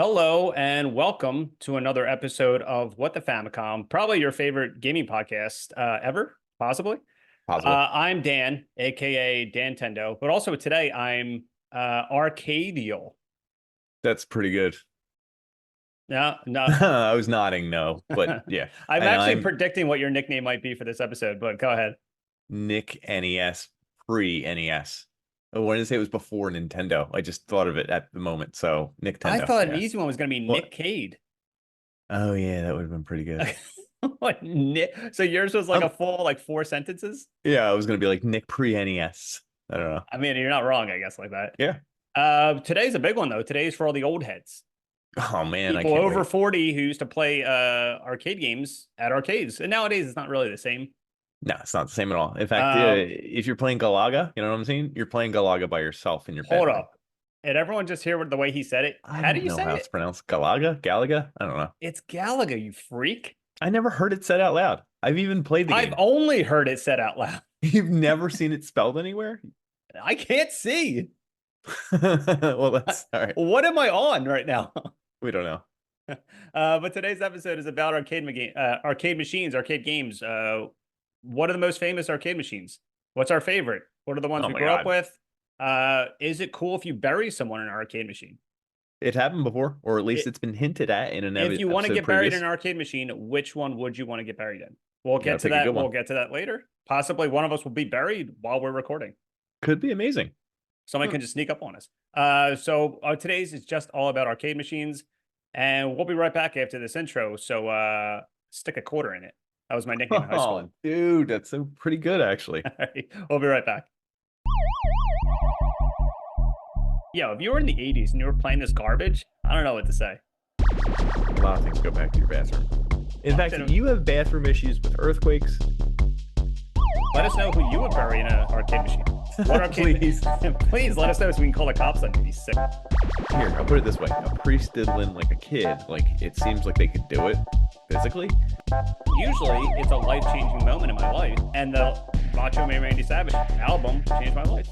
Hello and welcome to another episode of What the Famicom, probably your favorite gaming podcast ever, possibly. Possibly. I'm Dan, aka Dan Tendo, but also today I'm Arcadial. That's pretty good. No, no, I was nodding no, but yeah. I'm And actually I'm predicting what your nickname might be for this episode, but go ahead. Nick NES, pre-NES. I wanted to say it was before Nintendo. I just thought of it at the moment. So I Nintendo, thought an yeah. easy one was going to be Nick What? Cade. Oh yeah, that would have been pretty good. What Nick? So yours was like a Um, full like four sentences? yeah, I was gonna be like Nick pre-NES. I don't know. I mean, you're not wrong, I guess, like that. Yeah. Today's a big one though. Today's for all the old heads. Oh man, I People can't over wait. 40 who used to play arcade games at arcades. And nowadays it's not really the same. No, it's not the same at all. In fact, Uh, if you're playing Galaga, you know what I'm saying? You're playing Galaga by yourself in your Hold bedroom. up. Did everyone just hear the way he said it? I How do don't you know say how it? it's pronounced. Galaga? Galaga? I don't know. It's Galaga, you freak. I never heard it said out loud. I've even played the I've game. only heard it said out loud. You've never seen it spelled anywhere? I can't see. Well, that's all right. What am I on right now? We don't know. But today's episode is about arcade machines, arcade games. What are the most famous arcade machines? What's our favorite? What are the ones Oh we my grew up God. with? Is it cool if you bury someone in an arcade machine? It happened before, or at least It, it's been hinted at in an if you want to episode get buried in previous. an arcade machine, which one would you want to get buried in? We'll Yeah, get I'll to pick a that. good We'll one. get to that later. Possibly one of us will be buried while we're recording. Could be amazing. Somebody Huh. can just sneak up on us. Today's is just all about arcade machines, and we'll be right back after this intro. So stick a quarter in it. That was my nickname in high school. Oh, dude, that's so pretty good, actually. We'll be right back. Yo, if you were in the 80s and you were playing this garbage, I don't know what to say. A lot of things go back to your bathroom. In fact, if you have bathroom issues with earthquakes, Let us know who you would bury in an arcade machine. What arcade please. Please let us know so we can call the cops on you. He's sick. Here, I'll put it this way. A priest diddling like a kid, like it seems like they could do it physically. Usually, it's a life-changing moment in my life, and the Macho Man Randy Savage album changed my life.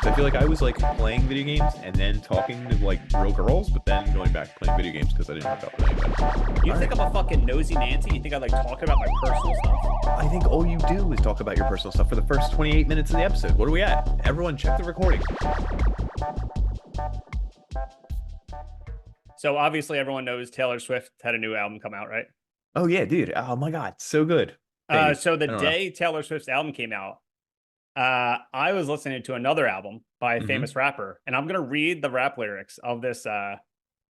I feel like I was like playing video games and then talking to like real girls, but then going back to playing video games because I didn't hook up with anybody. You think I'm a fucking nosy Nancy? You think I like talking about my personal stuff? I think all you do is talk about your personal stuff for the first 28 minutes of the episode. What are we at? Everyone check the recording. So obviously, everyone knows Taylor Swift had a new album come out, right? Oh yeah, dude. Oh my God, so good. Maybe. So the I don't know. day Taylor Swift's album came out, I was listening to another album by a Hmm. famous rapper, and I'm gonna read the rap lyrics of this Wow.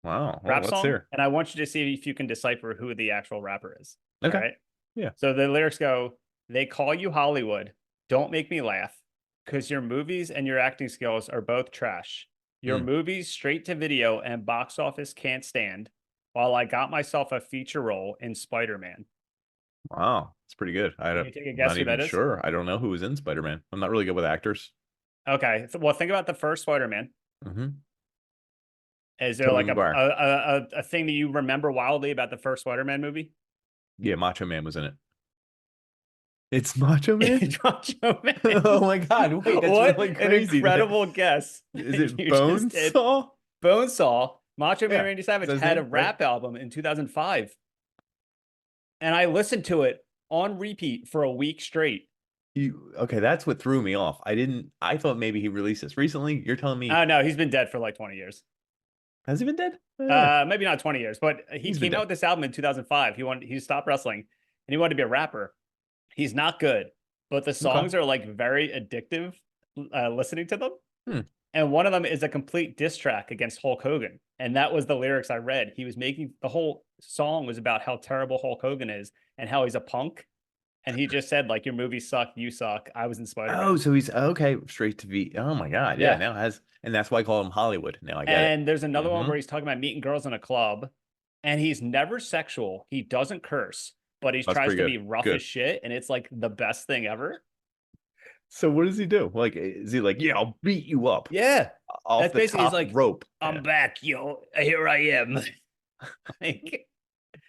Well, rap let's song, hear. and I want you to see if you can decipher who the actual rapper is. All Okay. right. Yeah. So the lyrics go, "They call you Hollywood. Don't make me laugh, because your movies and your acting skills are both trash. Your Mm. movies straight to video and box office can't stand, while I got myself a feature role in Spider-Man." Wow, it's pretty good. Can you take a I'm guess not who that even is? sure. I don't know who was in Spider-Man. I'm not really good with actors. Okay. Well, think about the first Spider-Man. Hmm. Is there Tobey like Maguire. a thing that you remember wildly about the first Spider-Man movie? Yeah, Macho Man was in it. It's Macho Man? Macho Man. Oh my God, wait, that's What really an crazy. incredible guess. Is it You just did. Bonesaw? Bonesaw, Macho Man Yeah. Randy Is Savage that his had a name, right? rap album in 2005. And I listened to it on repeat for a week straight. Okay, that's what threw me off. I thought maybe he released this recently. You're telling me, Oh no, he's been dead for like 20 years. has he been dead? Maybe not 20 years, but he He's been came out dead. with this album in 2005. He stopped wrestling and he wanted to be a rapper. He's not good, but the Okay. songs are like very addictive listening to them. Hmm. And one of them is a complete diss track against Hulk Hogan. And that was the lyrics I read. He was making the whole song was about how terrible Hulk Hogan is and how he's a punk. And he just said, like, your movie sucked, you suck. I was in Spider-Man. Oh, so he's okay, straight to V. Oh my God. Yeah, Yeah. now it has, and that's why I call him Hollywood. Now I get it. And there's another one Hmm. where he's talking about meeting girls in a club, and he's never sexual. He doesn't curse, but he That's tries pretty to good. be rough Good. as shit, and it's like the best thing ever. So what does he do? Like, is he like, yeah, I'll beat you up Yeah, off that's the basically he's top like, rope? I'm Yeah. back, yo. Here I am. Like,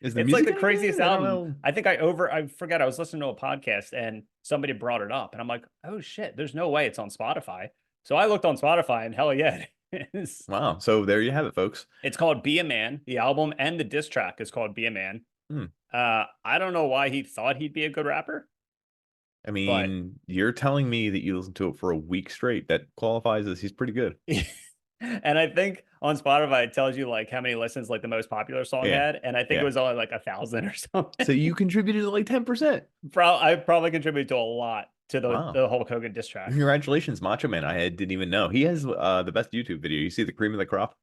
Is the it's like music the any craziest good? I don't album. know. I think I forget. I was listening to a podcast and somebody brought it up, and I'm like, oh shit, there's no way it's on Spotify. So I looked on Spotify, and hell yeah, is. Wow. So there you have it, folks. It's called Be a Man. The album and the diss track is called Be a Man. Hmm. I don't know why he thought he'd be a good rapper, I but mean, you're telling me that you listened to it for a week straight. That qualifies as he's pretty good. and I think on Spotify it tells you like how many listens like the most popular song Yeah. had, and I think it Yeah. was only like 1,000 or So something. you contributed like 10%. I probably contributed to a lot to Wow. the Hulk Hogan diss track. Congratulations, Macho Man. Didn't even know. He has the best YouTube video. You see the cream of the crop?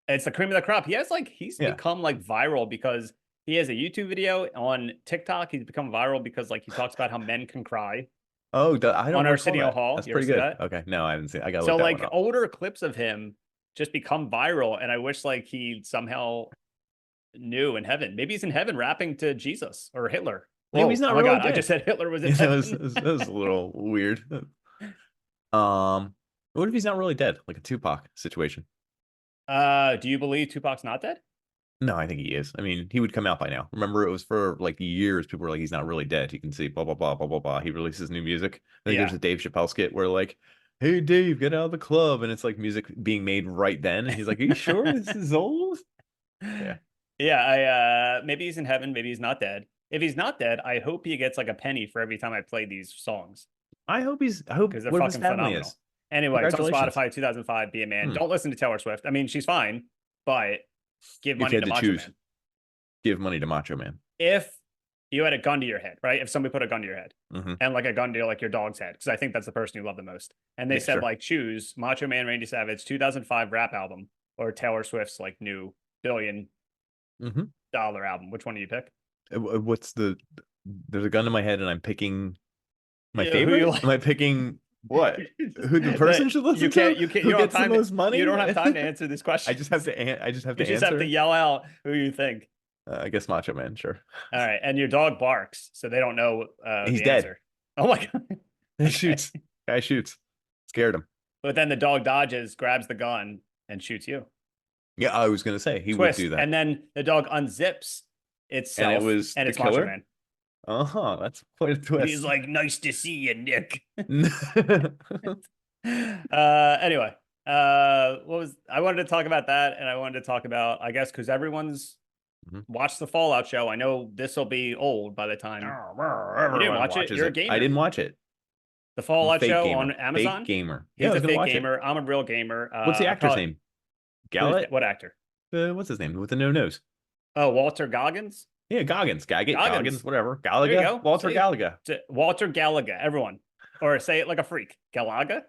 It's the cream of the crop. He's Yeah. become like viral because he has a YouTube video on TikTok. He's become viral because like he talks about how men can cry Oh, I on don't recall Arsenio that. Hall. That's You ever pretty see good. that? Okay. No, I haven't seen it. I gotta look So that one like up. older clips of him just become viral, and I wish like he somehow knew in heaven. Maybe he's in heaven rapping to Jesus or Hitler. Maybe he's Whoa! not Oh my really God! I just dead. said Hitler was in You know, heaven. it was a little weird. What if he's not really dead? Like a Tupac situation. Do you believe Tupac's not dead? No, I think he is. I mean, he would come out by now. Remember, it was for like years. People were like, he's not really dead. You can see blah blah blah blah blah blah. He releases new music. I think there's Yeah. a Dave Chappelle skit where like, "Hey Dave, get out of the club," and it's like music being made right then. And he's like, "Are you sure this is old?" Yeah. Yeah, I maybe he's in heaven, maybe he's not dead. If he's not dead, I hope he gets like a penny for every time I play these songs I hope because they're where his fucking family phenomenal. is. Anyway, it's on Congratulations. Spotify, 2005, Be a Man. Hmm. Don't listen to Taylor Swift. I mean, she's fine, but give If you money had to to Macho choose, Man. give money to Macho Man. If you had a gun to your head, right? If somebody put a gun to your head Hmm. and like a gun to like your dog's head, because I think that's the person you love the most, and they Yeah, said sure. like choose Macho Man Randy Savage 2005 rap album or Taylor Swift's like new Hmm. $1 billion album, which one do you pick? What's there's a gun in my head and I'm picking my Yeah, who you favorite? Am like? I picking what? Who the person that should listen to? you Who don't have gets the time most you money? don't have time to answer these questions. I just have You to just have to answer. yell out who you think. I guess Macho Man, sure. All right, and your dog barks, so they don't know He's the dead. answer. Oh my God. He Okay. shoots. Guy shoots. Scared him. But then the dog dodges, grabs the gun, and shoots you. Yeah, I was gonna say he would do Twist, that. and then the dog unzips And it itself, was and the it's Macho killer? Man. Uh-huh. That's quite a And he's twist. like, "Nice to see you, Nick." Hmm. Anyway, what was I wanted to talk about that, and I wanted to talk about, I guess, because everyone's watched the Fallout show. I know this will be old by the time you didn't Everyone watch it. watches You're a it. I gamer. didn't watch it. The I'm a Fallout fake show on gamer. Fake Amazon. gamer. Yeah, I He's was a gonna fake watch it. gamer. I'm a real gamer. What's the I actor's probably name? Gallet? what actor? What's his name? With the no nose. Oh, Walter Goggins. Yeah, Goggins. Goggins, Goggins. whatever. There you Galaga. go. Walter See, Galaga. Walter Galaga. Everyone, or say it like a freak. Galaga.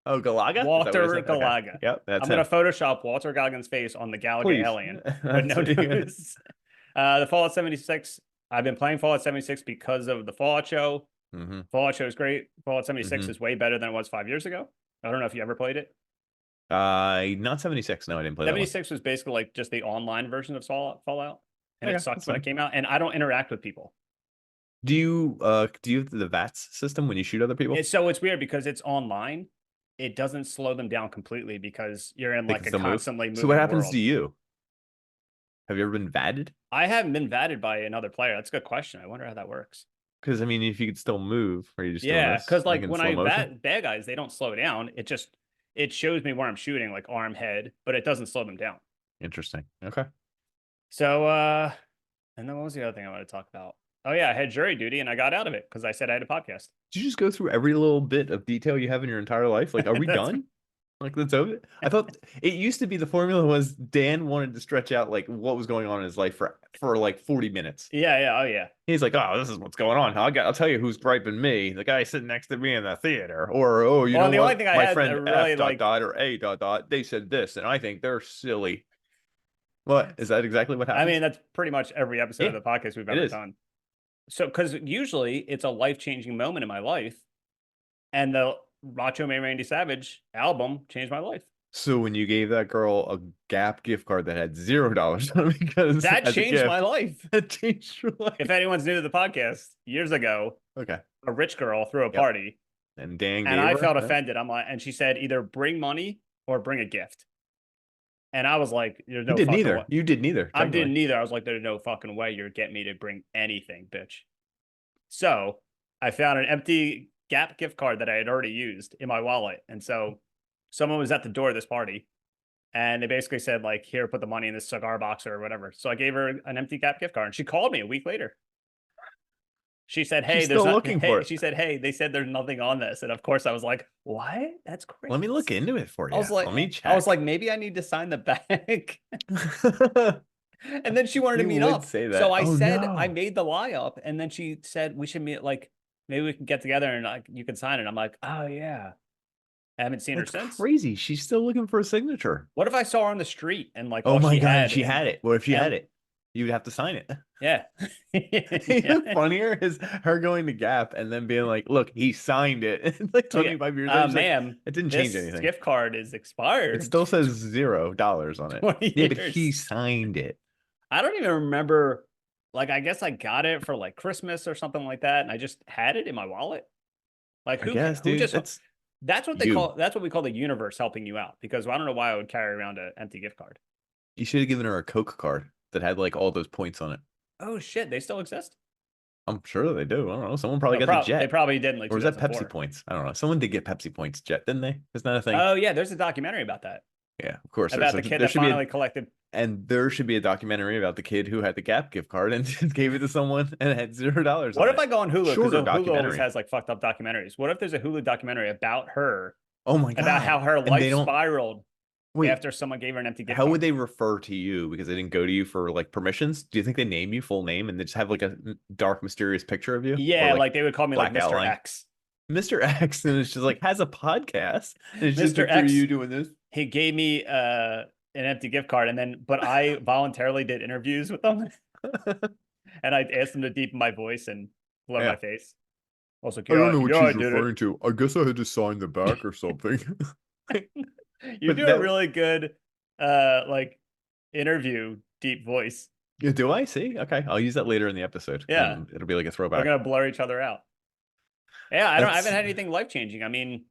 Oh, Galaga? Is that what I Walter said? Okay. Galaga. Yep, that's I'm gonna him. Photoshop Walter Goggins' face on the Galaga Please. alien, but That's no what you nose. The Fallout 76. I've been playing Fallout 76 because of the Fallout show. Mm-hmm. Fallout show is great. Fallout 76 Mm-hmm. is way better than it was 5 years ago. I don't know if you ever played it. Not 76. No, I didn't play that one. 76 was basically like just the online version of Fallout, and it Okay, sucked that's when it fine. came out. And I don't interact with people. Do you have the VATS system when you shoot other people? It's weird because it's online. It doesn't slow them down completely because you're in They like can a still move. constantly So what moving happens world. to you? Have you ever been VATted? I haven't been vatted by another player. That's a good question. I wonder how that works. Because I mean, if you could still move, are you just doing Yeah, this because like like in when slow I motion? vat bad guys, they don't slow down. It shows me where I'm shooting, like arm, head, but it doesn't slow them down. Interesting. Okay. So and then what was the other thing I want to talk about? Oh yeah, I had jury duty and I got out of it because I said I had a podcast. Did you just go through every little bit of detail you have in your entire life? Like, are we That's done? Like, that's over? I thought it used to be the formula was Dan wanted to stretch out like what was going on in his life for like 40 minutes. yeah, oh yeah. He's like, oh, this is what's going on. I'll tell you who's griping me. The guy sitting next to me in the theater. Or, oh, you Well, know and the only what? thing I My had friend F really dot like, dot or A dot dot, they said this, and I think they're silly. What? Is that exactly what I happens? mean, that's pretty much every episode of Yeah, the podcast we've it ever is. done. So, because usually it's a life-changing moment in my life, and the Macho Man Randy Savage album changed my life. So when you gave that girl a Gap gift card that had $0 on it because That as a changed my gift, life. that changed your If life. anyone's new to the podcast, years ago, Okay. a rich girl threw a Yep. party, And Dan and gave I her. felt Yeah. offended. I'm like, and she said either bring money or bring a gift. And I was like, there's You no did fucking neither. way. You did neither. I Technically. didn't either. I was like, there's no fucking way you're getting me to bring anything, bitch. So I found an empty Gap gift card that I had already used in my wallet. And so someone was at the door of this party And they basically said, like, here, put the money in this cigar box or whatever. So I gave her an empty Gap gift card, and she called me a week later. She said, She's "Hey, there's still not." looking for Hey, it. she said, "Hey, they said there's nothing on this," and of course I was like, "What? That's Let me look crazy." into it for I you. was like, Let me I was check. like, maybe I need to sign the back. And then she wanted to You meet would up. say So that. I Oh said I no. made the lie up, and then she said we should meet. Like, maybe we can get together and like you can sign it. I'm like, oh yeah. I haven't seen her That's since. crazy. She's still looking for a signature. What if I saw her on the street and like Oh all my she God. And had she had it. What if she had and it? You would have to sign it. yeah. Even Yeah. funnier is her going to Gap and then being like, look, he signed it. And like Okay. 25 years later, she's like, Ma'am, it didn't change this anything. gift card is It expired. still says $0 on it. 20 Yeah, but he years. signed it. I don't even remember. Like, I guess I got it for like Christmas or something like that, and I just had it in my wallet. Like, I guess, who dude, just that's that's what they you. call that's what we call the universe helping you out. Because I don't know why I would carry around an empty gift card. You should have given her a Coke card that had like all those points on it. Oh shit, they still exist? I'm sure they do. I don't know. Someone probably No, got the they jet. probably did in like Or was that Pepsi 2004. points? I don't know. Someone did get Pepsi points jet, didn't they? Isn't that a thing? Oh yeah, there's a documentary about that. Yeah, of course. About the kid There that should be finally collected. there should be a documentary about the kid who had the Gap gift card and just gave it to someone and had $0 What on if it. I go on Hulu? Because Shorter Hulu always documentary. has like fucked up documentaries. What if there's a Hulu documentary about her, Oh my about how God. her And they life don't spiraled wait. after someone gave her an empty gift How would card? they refer to you because they didn't go to you for like permissions? Do you think they name you full name and they just have like a dark, mysterious picture of you or Yeah, like like they would call me like black Mr. outline? X. Mr. X, and it's just like has a podcast, and it's just a Mr. picture of X, you doing this. he gave me an empty gift card, and then but I voluntarily did interviews with them, and I asked them to deepen my voice and blur my Yeah. face. I was like, I don't yeah, know what yeah, I she's did it. referring to. I guess I had to sign the back or something. You But do a that, really good like interview deep voice. yeah, do I see? Okay, I'll use that later in the episode. Yeah, It'll be like a we're throwback. gonna blur each other out. Yeah, I That's haven't had anything life changing. I mean,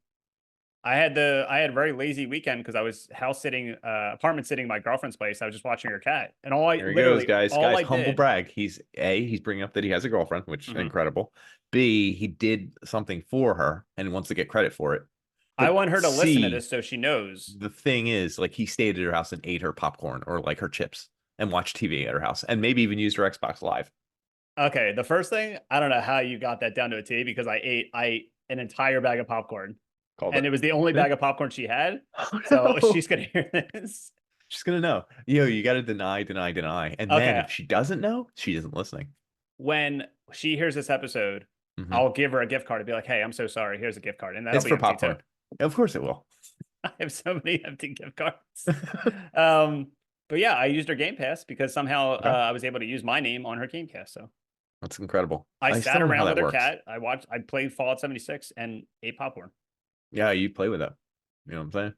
I had a very lazy weekend because I was house sitting, apartment sitting at my girlfriend's place. I was just watching her cat, and there he goes, guys. all Guys, I humble did. brag. He's bringing up that he has a girlfriend, which Mhm. incredible. B, he did something for her and wants to get credit for it. I But want her to listen to C, this so she knows. the thing is, like, he stayed at her house and ate her popcorn or like her chips and watched TV at her house and maybe even used her Xbox Live. Okay, the first thing, I don't know how you got that down to a T because I ate an entire bag of popcorn, Called and it. it was the only Yeah. bag of popcorn she had. Oh, So no. she's gonna hear this. She's gonna know. Yo, you gotta deny, deny, deny. And then Okay, if she doesn't know, she isn't listening. when she hears this episode, Mhm. I'll give her a gift card and be like, "Hey, I'm so sorry. Here's a gift card," and that'll It's be for empty too. popcorn. Of course it will. I have so many empty gift cards. Um, but yeah, I used her Game Pass because somehow Okay. I was able to use my name on her Gamecast. So That's incredible. I I sat still don't know how around that with her works. cat. I played Fallout 76 and ate popcorn. Yeah, you play with that. You know what I'm saying?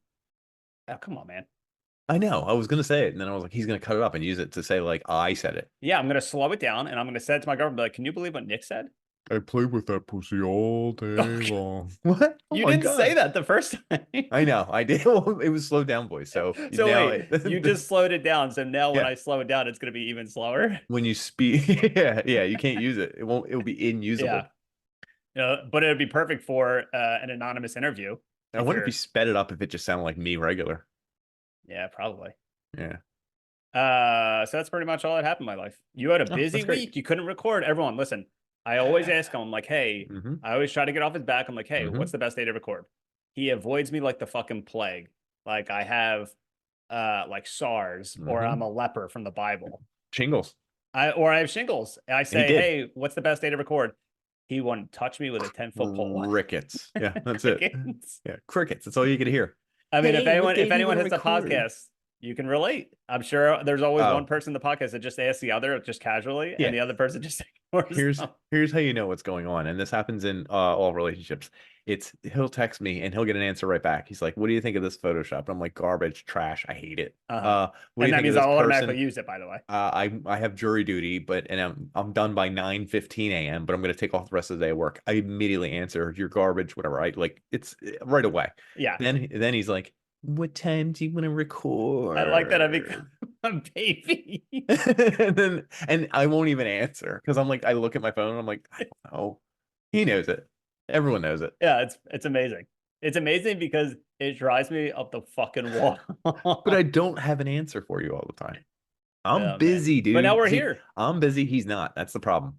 Oh, come on, man. I know. I was gonna say it, and then I was like, he's gonna cut it up and use it to say like I said it. Yeah, I'm gonna slow it down and I'm gonna send it to my girlfriend. Be like, can you believe what Nick said? I played with that pussy all day Oh, long. What? Oh you my didn't say God. that the first time. I know. I did. Well, it was slowed down voice. So So now wait, you just slowed it down. So now when yeah. I slow it down, it's gonna be even slower. When you speak, yeah, you can't use it. It'll be Yeah. inusable. But it'd be perfect for an anonymous interview. I If wonder if you you're, sped it up if it just sounded like me regular. yeah, probably. Yeah. So that's pretty much all that happened in my life. You had a Oh, busy that's great. week. You couldn't record. Everyone, listen. I always ask him, I'm like, hey, Mm-hmm. I always try to get off his back. I'm like, hey, Mm-hmm. what's the best day to record? He avoids me like the fucking plague. Like I have like SARS or Mm-hmm. I'm a leper from the Bible. Shingles. I have shingles. I And he say, did. hey, what's the best day to record? He wouldn't touch me with a 10-foot pole. Rickets. Yeah, that's it. Crickets. Yeah, crickets. That's all you could hear. I mean, Hey, what day if do you anyone want has to the record? podcast, you can relate. I'm sure there's always one Oh, person in the podcast that just asks the other just casually, yeah. and the other person just ignores them. Here's how you know what's going on, and this happens in all relationships. He'll text me and he'll get an answer right back. He's like, "What do you think of this Photoshop?" And I'm like, "Garbage, trash. I hate it." What do And you that think of means this I'll automatically person? use it, by the way. I have jury duty, but I'm done by 9:15 a.m. But I'm gonna take off the rest of the day of work. I immediately answer, "You're garbage, whatever." I like it's right away. Yeah. Then he's like, "What time do you want to record?" I like that I become a baby. and I won't even answer because I'm like, I look at my phone and I'm like, I don't know. He knows it. Everyone knows it. Yeah, it's amazing. It's amazing because it drives me up the fucking wall. But I don't have an answer for you all the time. I'm Oh man. busy, But now dude. we're See, here. I'm busy. He's not. That's the problem.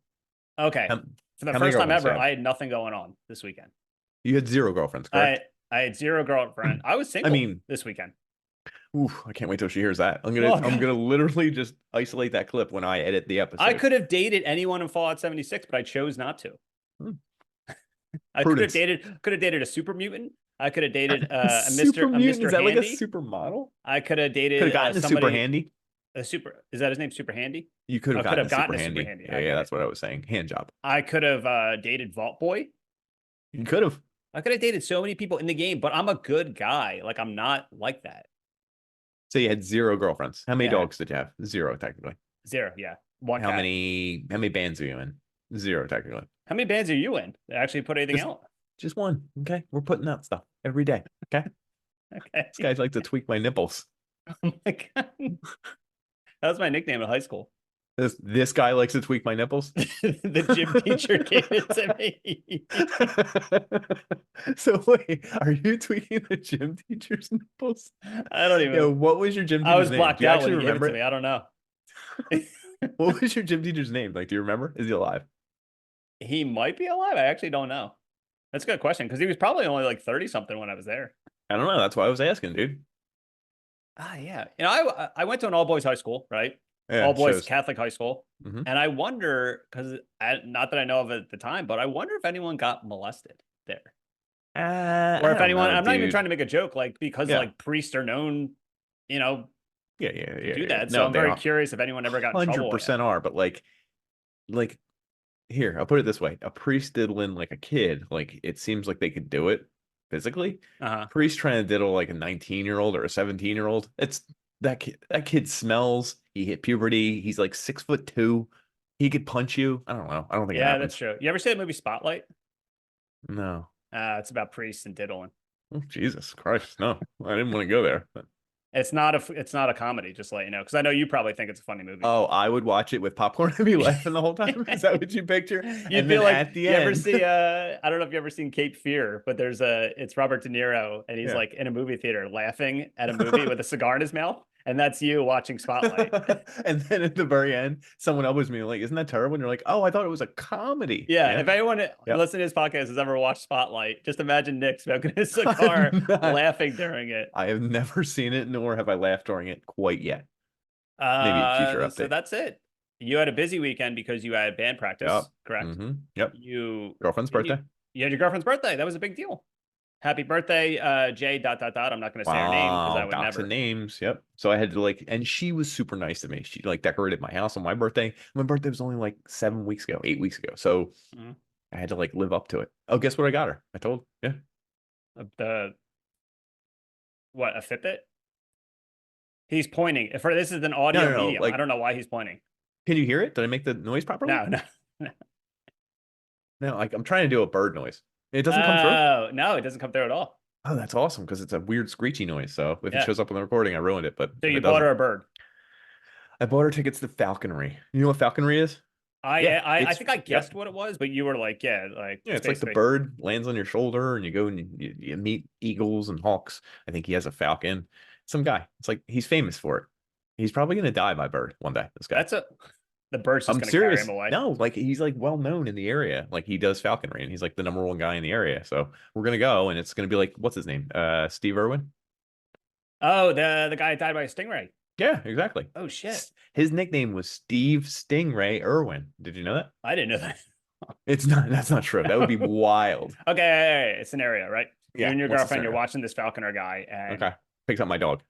Okay. How, For the how many first time girlfriends do you ever, have? I had nothing going on this weekend. You had zero girlfriends, I correct? I had zero girlfriend. I was I single mean, this weekend. oof, I can't wait till she hears that. I'm gonna Oh I'm god. gonna literally just isolate that clip when I edit the I episode. could have dated anyone in Fallout 76, but I chose not to. Hmm. I Prudence. could have dated a super mutant. I could have dated Super a mutant? Is Mr. that like a Handy. supermodel? I could have Could have dated gotten a super somebody handy. a super is that his name? Super Handy? You could have I could gotten have a super gotten a super handy. handy. Yeah, I yeah, get it. that's what I was saying. Hand job. I could have dated Vault Boy. You could have. I could have dated so many people in the game, but I'm a good guy. Like I'm not like that. So you had zero girlfriends. How many Yeah, dogs did you have? Zero, technically. zero. Yeah, one How cat. many bands are you in? Zero, technically. How many bands are you in that actually put anything Just out? just one. Okay. We're putting out stuff every day. Okay. Okay. This guy's like to tweak my nipples. Oh my god. That was my nickname in high school. This guy likes to tweak my nipples. The gym teacher gave it to me. So wait, are you tweaking the gym teacher's nipples? I don't Yo, even. what was your gym I teacher's was name? blacked Do you out when actually he gave it remember to me. it? I don't know. What was your gym teacher's name? Like, do you remember? Is he alive? He might be alive. I actually don't know. That's a good question because he was probably only like 30 something when I was there. I don't know. That's why I was asking, dude. Ah, yeah. You know, I went to an all boys high school, right? Yeah, All it boys shows. Catholic high school. Mhm. And I wonder, because not that I know of at the time, but I wonder if anyone got molested there. Or I if don't anyone, know, I'm not even trying dude. to make a joke, like because Yeah. like priests are known, you know, Yeah, yeah, to yeah, do yeah. that. So No, I'm they very are curious if anyone ever got in trouble. 100% are, but like here, I'll put it this way. A priest diddling like a kid, like it seems like they could do it physically. Uh-huh. Priest trying to diddle like a 19-year-old or a 17-year-old. It's that kid smells. He hit puberty. He's like 6'2". He could punch you. I don't know. I don't think it Yeah, that's happens. true. You ever see that movie Spotlight? No. It's about priests and diddling. Oh, Jesus Christ. No. I didn't want to go there. It's not a comedy, just to let you know, because I know you probably think it's a funny movie. Oh, I would watch it with popcorn and be laughing the whole time. Is that what you picture? You'd And be then like, at the you ever end, see I don't know if you ever seen Cape Fear, but it's Robert De Niro and he's yeah. like in a movie theater laughing at a movie with a cigar in his mouth, and that's you watching Spotlight. And then at the very end, someone elbows me like, "Isn't that terrible?" And you're like, "Oh, I thought it was a comedy." Yeah, Yeah, if anyone yeah. listening to this podcast has ever watched Spotlight, just imagine Nick smoking his cigar, I've not. laughing during it. I have never seen it, nor have I laughed during it quite yet. Maybe a future So update. that's it. You had a busy weekend because you had band Yep. practice, correct? Yep. You Girlfriend's and birthday. you had your girlfriend's birthday. That was a big deal. Happy birthday, J dot dot dot. I'm not going to say her name because I Wow, would docs and never. names. Yep. So I had to and she was super nice to me. She like decorated my house on my birthday. My birthday was only like 7 weeks ago, 8 weeks ago. So Mhm. I had to like live up to it. Oh, guess what I got her? I told. Yeah. The what, a Fitbit? He's pointing. If this is an audio No. medium, I don't know why he's pointing. Can you hear it? Did I make the noise properly? No. No, like I'm trying to do a bird noise. It doesn't come through. Oh, no, it doesn't come through at all. Oh, that's awesome because it's a weird screechy noise. So if it Yeah. shows up on the recording, I ruined it. But So if you it bought doesn't, her a bird. I bought her tickets to Falconry. You know what Falconry is? Yeah, I think I yep. guessed what it was, but you were like, yeah, It's like the bird lands on your shoulder and you go and you meet eagles and hawks. I think he has a falcon. Some guy. It's like he's famous for it. He's probably gonna die by bird one day. This guy. The bird's just I'm gonna carry serious. him away. No, like he's like well known in the area. Like he does falconry and he's like the number one guy in the area. So we're gonna go and it's gonna be like what's his name? Steve Irwin. Oh, the guy died by a stingray. Yeah, exactly. Oh shit. His nickname was Steve Stingray Irwin. Did you know that? I didn't know that. It's not. That's not true. That would be wild. Okay, scenario, right? Yeah. You and your What's the girlfriend, you're scenario? watching this falconer guy, and Okay. Picks up my dog.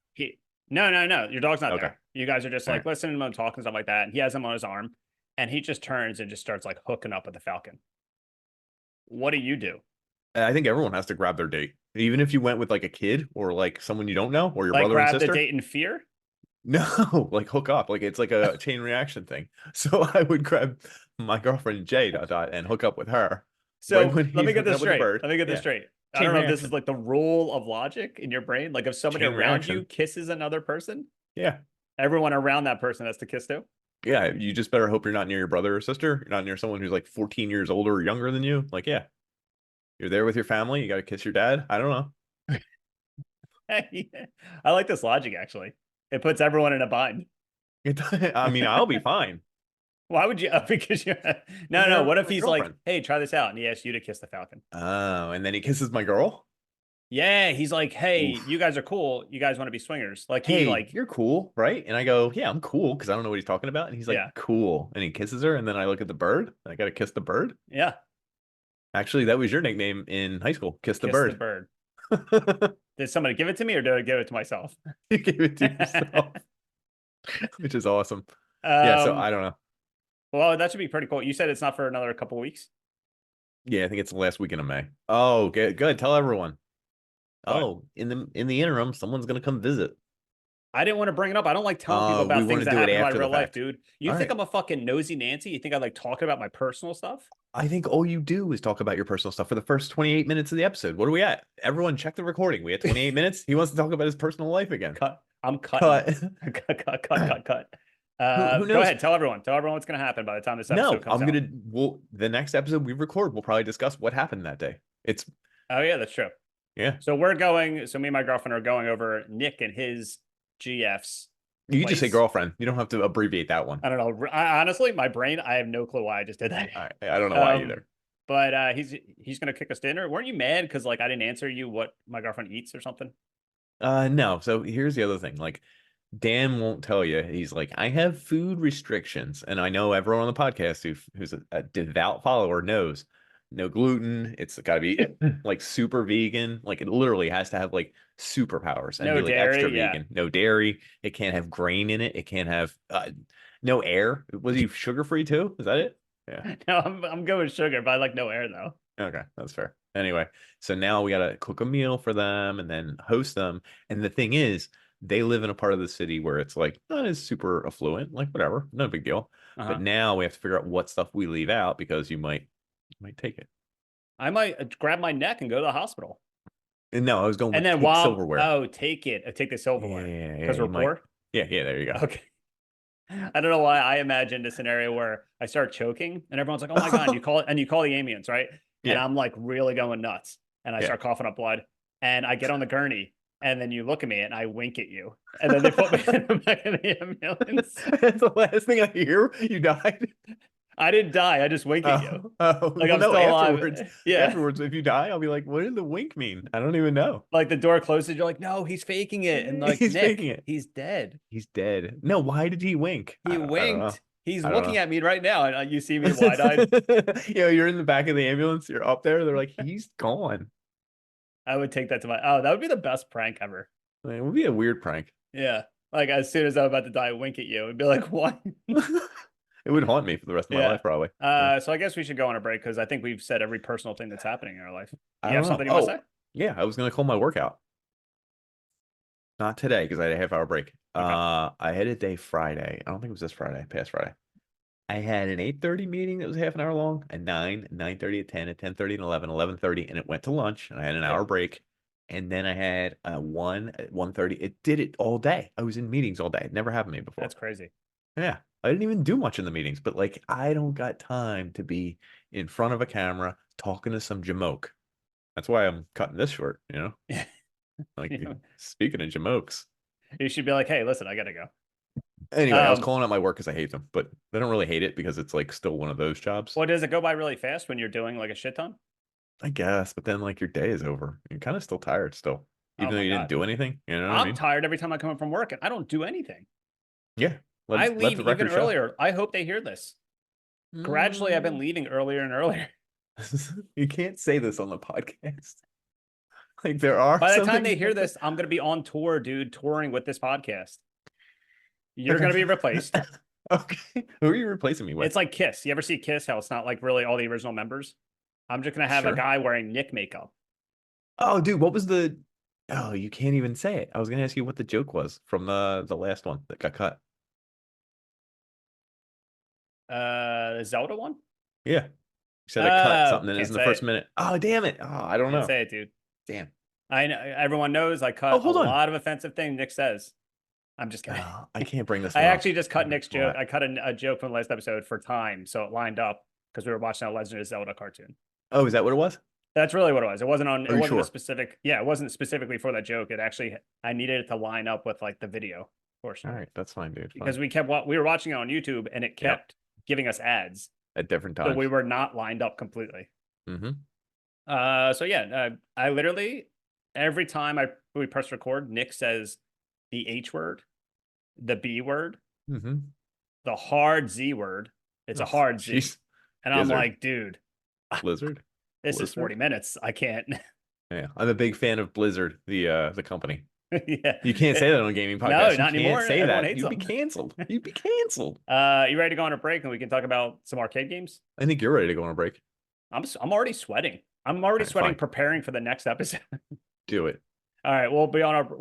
no, your dog's not Okay. there. You guys are just All like right. listening to him talk and stuff like that, and he has him on his arm, and he just turns and just starts like hooking up with the falcon. What do you do? I think everyone has to grab their date, even if you went with like a kid or like someone you don't know or your Like brother and grab the sister. date in fear? No, like hook up. Like it's like a chain reaction thing. So I would grab my girlfriend Jay and hook up with her. So right when let me he's get hooking this up with the straight. bird. Let me get this Yeah. straight. I Chain don't know if this is reaction. like the rule of logic in your brain. Like if somebody Chain around you reaction. kisses another person, Yeah. everyone around that person has to kiss too. Yeah. You just better hope you're not near your brother or sister. You're not near someone who's like 14 years older or younger than you. Like, yeah. You're there with your family. You got to kiss your dad. I don't know. I like this logic actually. It puts everyone in a bind. I mean, I'll be fine. Why would you? Because you're I'm no. there What with if my he's like, girlfriend. "Hey, try this out," and he asks you to kiss the Falcon? Oh, and then he kisses my girl. Yeah, he's like, "Hey, you Oof. guys are cool. You guys want to be swingers?" Like he Hey, like, you're cool, right? And I go, yeah, I'm cool because I don't know what he's talking about. And he's like, yeah, cool. And he kisses her. And then I look at the bird. I got to kiss the bird. yeah, Actually, that was your nickname in high school. Kiss the kiss the bird. bird. Did somebody give it to me or did I give it to myself? You gave it to yourself, which is awesome. Yeah, so um, I don't know. well, that should be pretty cool. You said it's not for another couple weeks. Yeah, I think it's the last weekend of May. Oh, good, good. Tell everyone. What? Oh, in the interim, someone's gonna come visit. I didn't want to bring it up. I don't like telling people We about want things to that do it happen in my after the real life, fact. dude. You All think right. I'm a fucking nosy Nancy? You think I like talking about my personal stuff? I think all you do is talk about your personal stuff for the first 28 minutes of the episode. What are we at? Everyone check the recording. We had 28 minutes. He wants to talk about his personal life again. Cut. I'm cutting. Cut. Cut. Who Go knows? ahead. Tell everyone. Tell everyone what's going to happen by the time this episode No, comes out. the next episode we record, we'll probably discuss what happened that day. It's Oh, yeah, that's true. yeah. So we're going. So me and my girlfriend are going over Nick and his GF's You can just say place. girlfriend. You don't have to abbreviate that one. I don't know. Honestly, my brain, I have no clue why I just did that. I don't know why Um, either. but he's gonna kick us dinner. Weren't you mad because like I didn't answer you what my girlfriend eats or something? No. So here's the other thing. Like Dan won't tell you. He's like, I have food restrictions, and I know everyone on the podcast who's a devout follower knows no gluten. It's got to be like super vegan. Like it literally has to have like superpowers and No be like extra dairy. Yeah. vegan. No dairy. It can't have grain in it. It can't have no air. Was he sugar free too? Is that it? Yeah. No, I'm good with sugar, but I like no air though. Okay, that's fair. Anyway, so now we gotta cook a meal for them and then host them. And the thing is, they live in a part of the city where it's like not as super affluent, like whatever, no big deal. But Uh-huh. now we have to figure out what stuff we leave out because you might take it. I might grab my neck and go to the hospital. And no, I was going And with then take while silverware. take it, take the Yeah, silverware yeah, yeah, because we're you might. poor. Yeah, yeah, there you go. Okay. I don't know why I imagined a scenario where I start choking and everyone's like, "Oh my god!" And you call the ambulance, right? And Yeah, I'm like really going nuts, and I yeah. start coughing up blood, and I get on the gurney, and then you look at me and I wink at you, and then they put me in the back of the ambulance. That's the last thing I hear. You died. I didn't die. I just wink at you, Oh, like well, I'm no, still afterwards, alive. Yeah. afterwards, if you die, I'll be like, what did the wink mean? I don't even know. Like the door closes, you're like, "No, he's faking it," and like He's faking Nick, it. he's dead. He's dead. No, why did he wink? He I don't know. winked. He's I don't looking know. at me right now, and you see me wide eyed. You're in the back of the ambulance. You're up there. They're like, he's gone. I would take that to my. Oh, that would be the best prank ever. Like, it would be a weird prank. Yeah. Like as soon as I'm about to die, I wink at you and be like, "What?" It would haunt me for the rest of my Yeah. life, probably. Yeah. So I guess we should go on a break because I think we've said every personal thing that's happening in our life. I You have don't know. something you want to Oh, say? yeah. I was gonna call my workout. Not today because I had a half hour break. Okay. I had a day Friday. I don't think it was this Friday, past Friday. I had an 8:30 meeting that was half an hour long, a 9, 9:30, a 10, a 10:30, and 11, 11:30, and it went to lunch, and I had an Yep. hour break. And then I had a 1 at 1:30. It did it all day. I was in meetings all day. It never happened to me before. That's crazy. Yeah. I didn't even do much in the meetings, but like I don't got time to be in front of a camera talking to some jamoke. That's why I'm cutting this short, you know? Like speaking of jamokes. You should be like, "Hey, listen, I gotta go." Anyway, I was calling out my work because I hate them, but they don't really hate it because it's like still one of those jobs. Well, does it go by really fast when you're doing like a shit ton? I guess, but then like your day is over. You're kind of still tired still, Oh even though my you didn't god, do anything. You know what I I'm mean? tired every time I come home from work and I don't do anything. Yeah. I Let leave the even record show. earlier. I hope they hear this. Gradually, I've been Mm. leaving earlier and earlier. You can't say this on the podcast. Like there are By the some time they hear examples. this, I'm gonna be on tour, dude, touring with this podcast. You're Okay. gonna be replaced. Okay. Who are you replacing me with? It's like Kiss. You ever see Kiss? How it's not like really all the original members. I'm just gonna have a Sure. guy wearing Nick makeup. Oh, dude, what was the Oh, you can't even say it. I was gonna ask you what the joke was from the last one that got cut. The Zelda one? Yeah. You said I cut something and it's Can't in the say first it. minute. Oh, damn it. Oh, I don't Can't know. say it, dude. Damn. I know everyone knows I Oh, cut a hold on. lot of offensive things Nick says. I'm just kidding. Oh, I can't bring this I one up. actually just cut Nick's joke. What? I cut a joke from the last episode for time, so it lined up because we were watching a Legend of Zelda cartoon. Oh, is that what it was? That's really what it was. It wasn't on. It Are you wasn't a sure? specific. Yeah, it wasn't specifically for that joke. It actually, I needed it to line up with like the video portion All of it right, that's fine, dude. because Fine. we were watching it on YouTube and it Yep. kept giving us ads, At different so we times. were not lined up completely. Mm-hmm. So yeah, I literally every time we press record, Nick says the H word, the B word, Mm-hmm. the hard Z word. It's a Oh, hard Z, jeez. and I'm Gizzard. like, dude, Blizzard. this is 40 Blizzard. minutes. I can't. Yeah, I'm a big fan of Blizzard, the company. Yeah. You can't say that on a gaming No, podcast. You not can't anymore. say Everyone that. hates You'd be them. canceled. You'd be canceled. You ready to go on a break and we can talk about some arcade games? I think you're ready to go on a break. I'm already sweating. I'm already All right, sweating fine. preparing for the next episode. Do it. All right, we're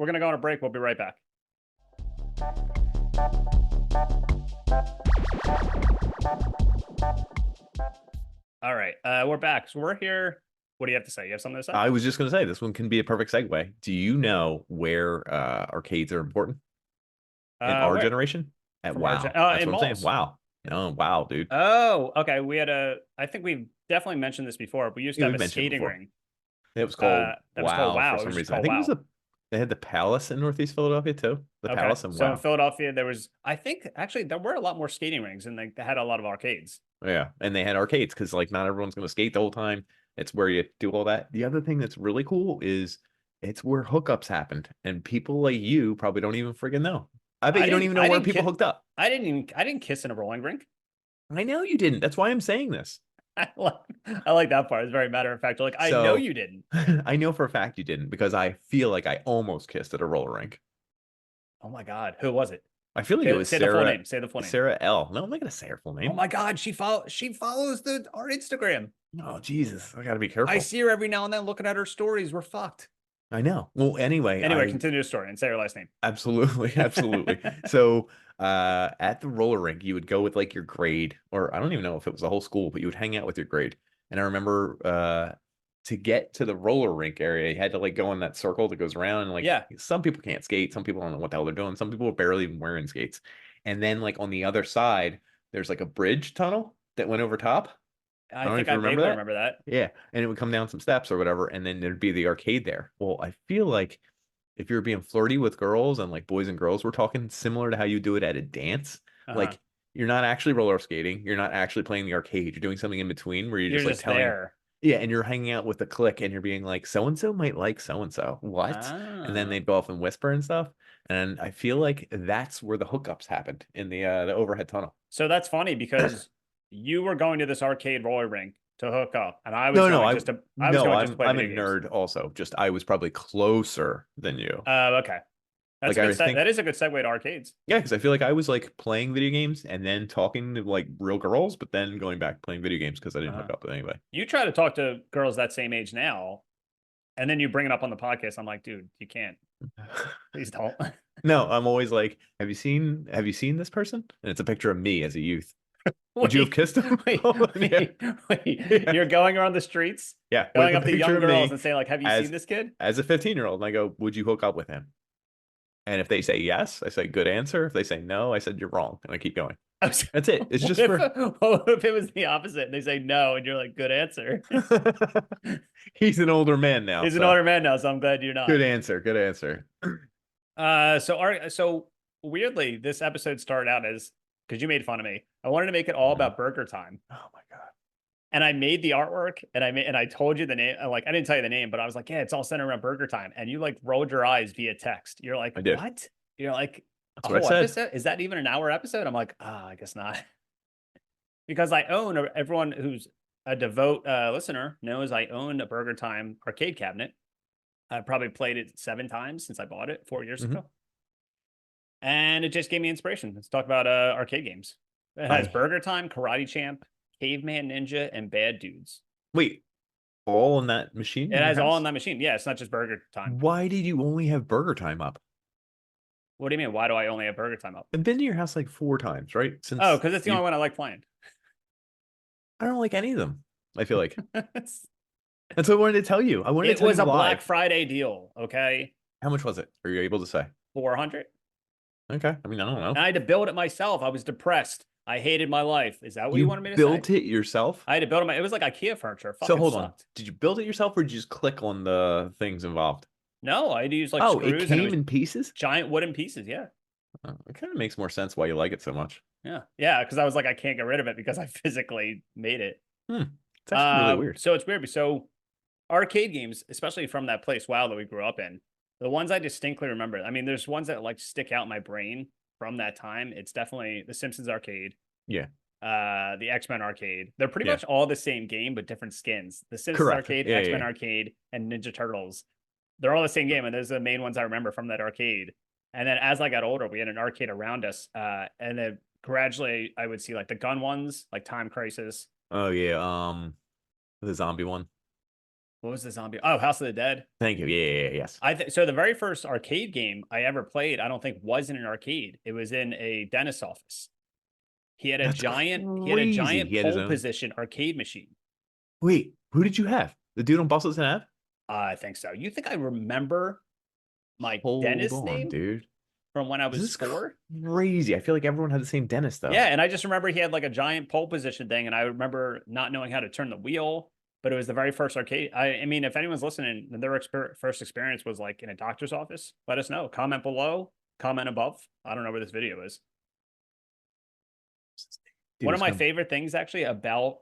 gonna go on a break. We'll be right back. All right, we're back. So we're here. What do you have to say? You have something to say? I was just going to say this one can be a perfect segue. Do you know where arcades are important in our Where? generation? At From our WoW. That's in what I'm saying. malls. Wow. Oh, wow, dude. Oh, okay. I think we've definitely mentioned this before. We used to Yeah, have we've a mentioned it skating before. ring. It was called That was called WoW for WoW. It some was just reason. I called think it was WoW. they had the Palace in Northeast Philadelphia too. The Okay. Palace and So in WoW. Philadelphia, I think actually there were a lot more skating rings and they had a lot of arcades. Yeah, and they had arcades because like not everyone's going to skate the whole time. It's where you do all that. The other thing that's really cool is it's where hookups happened, and people like you probably don't even friggin' know. I bet you don't even know where people hooked up. I didn't kiss in a rolling rink. I know you didn't. That's why I'm saying this. I like, I like that part. It's very matter of fact. Like, I know So you didn't. I know for a fact you didn't because I feel like I almost kissed at a roller rink. Oh my God. Who was it? I feel like it was Say the full Sarah name. Say the full name. Sarah L. No, I'm not gonna say her full Oh name. my God. She follows our Instagram. Oh Jesus, I gotta be I careful. see her every now and then looking at her stories. We're fucked. I know. Well, anyway, Anyway, I continue the story and say her last name. absolutely, absolutely. So, at the roller rink, you would go with like your grade, or I don't even know if it was the whole school, but you would hang out with your grade. And I remember, to get to the roller rink area, you had to like go in that circle that goes around. And like, Yeah. some people can't skate, some people don't know what the hell they're doing, some people are barely even wearing skates. And then like on the other side, there's like a bridge tunnel that went over top. I I don't know think if you I remember vaguely that. remember that. Yeah, and it would come down some steps or whatever, and then there'd be the arcade there. Well, I feel like if you're being flirty with girls and like boys and girls, we're talking similar to how you do it at a dance. Uh-huh. Like you're not actually roller skating, you're not actually playing the arcade. You're doing something in between where you're You're just like just telling, there. yeah, and you're hanging out with the clique and you're being like, so and so might like so and so. What? And then Ah. they'd go off and whisper and stuff. And I feel like that's where the hookups happened in the overhead tunnel. So that's funny because you were going to this arcade roller rink to hook up, and I was No, no, going I just to play I'm a video games. nerd also. Just I was probably closer than you. Okay. That's Like a I good think that is a good segue to arcades. yeah, because I feel like I was like playing video games and then talking to like real girls, but then going back playing video games because I didn't hook up with anybody. You try to talk to girls that same age now, and then you bring it up on the podcast. I'm like, dude, you can't. Please don't. No, I'm always like, have you seen this person? And it's a picture of me as a youth. Would you have Wait, kissed him? wait, Yeah. wait. Yeah. You're going around the streets, Yeah, with going a up to picture young of girls me and saying, like, have you as seen this kid? as a 15-year-old, and I go, would you hook up with him? And if they say yes, I say good answer. If they say no, I said you're wrong, and I keep going. That's it. It's just for What if it was the opposite and they say no and you're like, good answer? he's an older man now. He's an So older man now, so I'm glad you're not. good answer. Good answer. So weirdly, this episode started out as because you made fun of me. I wanted to make it all about BurgerTime. Oh my God. And I made the artwork and I told you the name. Like, I didn't tell you the name, but I was like, yeah, it's all centered around BurgerTime. And you like rolled your eyes via text. You're like, I did. what? You're like, That's a what I whole said. episode? Is that even an hour episode? I'm like, I guess not. Because I own everyone who's a devout listener knows I own a BurgerTime arcade cabinet. I probably played it 7 times since I bought it 4 years ago. And it just gave me inspiration. Let's talk about arcade games. It has BurgerTime, Karate Champ, Caveman Ninja, and Bad Dudes. Wait, all on that machine? It has all on that machine. Yeah, it's not just BurgerTime. Why did you only have BurgerTime up? What do you mean? Why do I only have BurgerTime up? I've been to your house like 4 times, right? Since Because it's the only one I like playing. I don't like any of them. I feel like that's what I wanted to tell you. I wanted to tell was you a why. Black Friday deal. Okay, How much was it? Are you able to say? 400. Okay, I mean I don't know. And I had to build it myself. I was depressed. I hated my life. Is that what you You wanted me to say? built it yourself? I had to build it. It was like IKEA furniture. It So fucking hold on. sucked. Did you build it yourself or did you just click on the things involved? No, I had to use like Oh, it screws, and it came was in pieces? giant wooden pieces. Yeah. Oh, it kind of makes more sense why you like it so much. Yeah. Yeah. Because I was like, I can't get rid of it because I physically made it. Hmm. It's actually really weird. So it's weird. So arcade games, especially from that place, WoW, that we grew up in, the ones I distinctly remember. I mean, there's ones that like stick out in my brain from that time. It's definitely the Simpsons arcade, Yeah. the X-Men arcade. They're pretty Yeah. much all the same game, but different skins. The Simpsons Correct. arcade, Yeah, yeah, X-Men yeah. arcade, and Ninja Turtles. They're all the same game, and those are the main ones I remember from that arcade. And then as I got older, we had an arcade around us, and then gradually I would see like the gun ones, like Time Crisis. Oh yeah. The zombie one. What was the zombie? Oh, House of the Dead. Thank you. Yeah, yeah, yeah, yes. I think so. The very first arcade game I ever played, I don't think was in an arcade. It was in a dentist's office. That's He had a crazy. giant He had his pole own. position arcade machine. Wait, who did you have? The dude on Bustles and Ave? I think so. You think I remember my Hold dentist on, name dude. from when I This was is 4? crazy. I feel like everyone had the same dentist Yeah, though. and I just remember he had like a giant pole position thing, and I remember not knowing how to turn the wheel. But it was the very first arcade. I mean, if anyone's listening and their first experience was like in a doctor's office, let us know. Comment below, comment above. I don't know where this video is. Dude, One of it's my gonna. favorite things actually about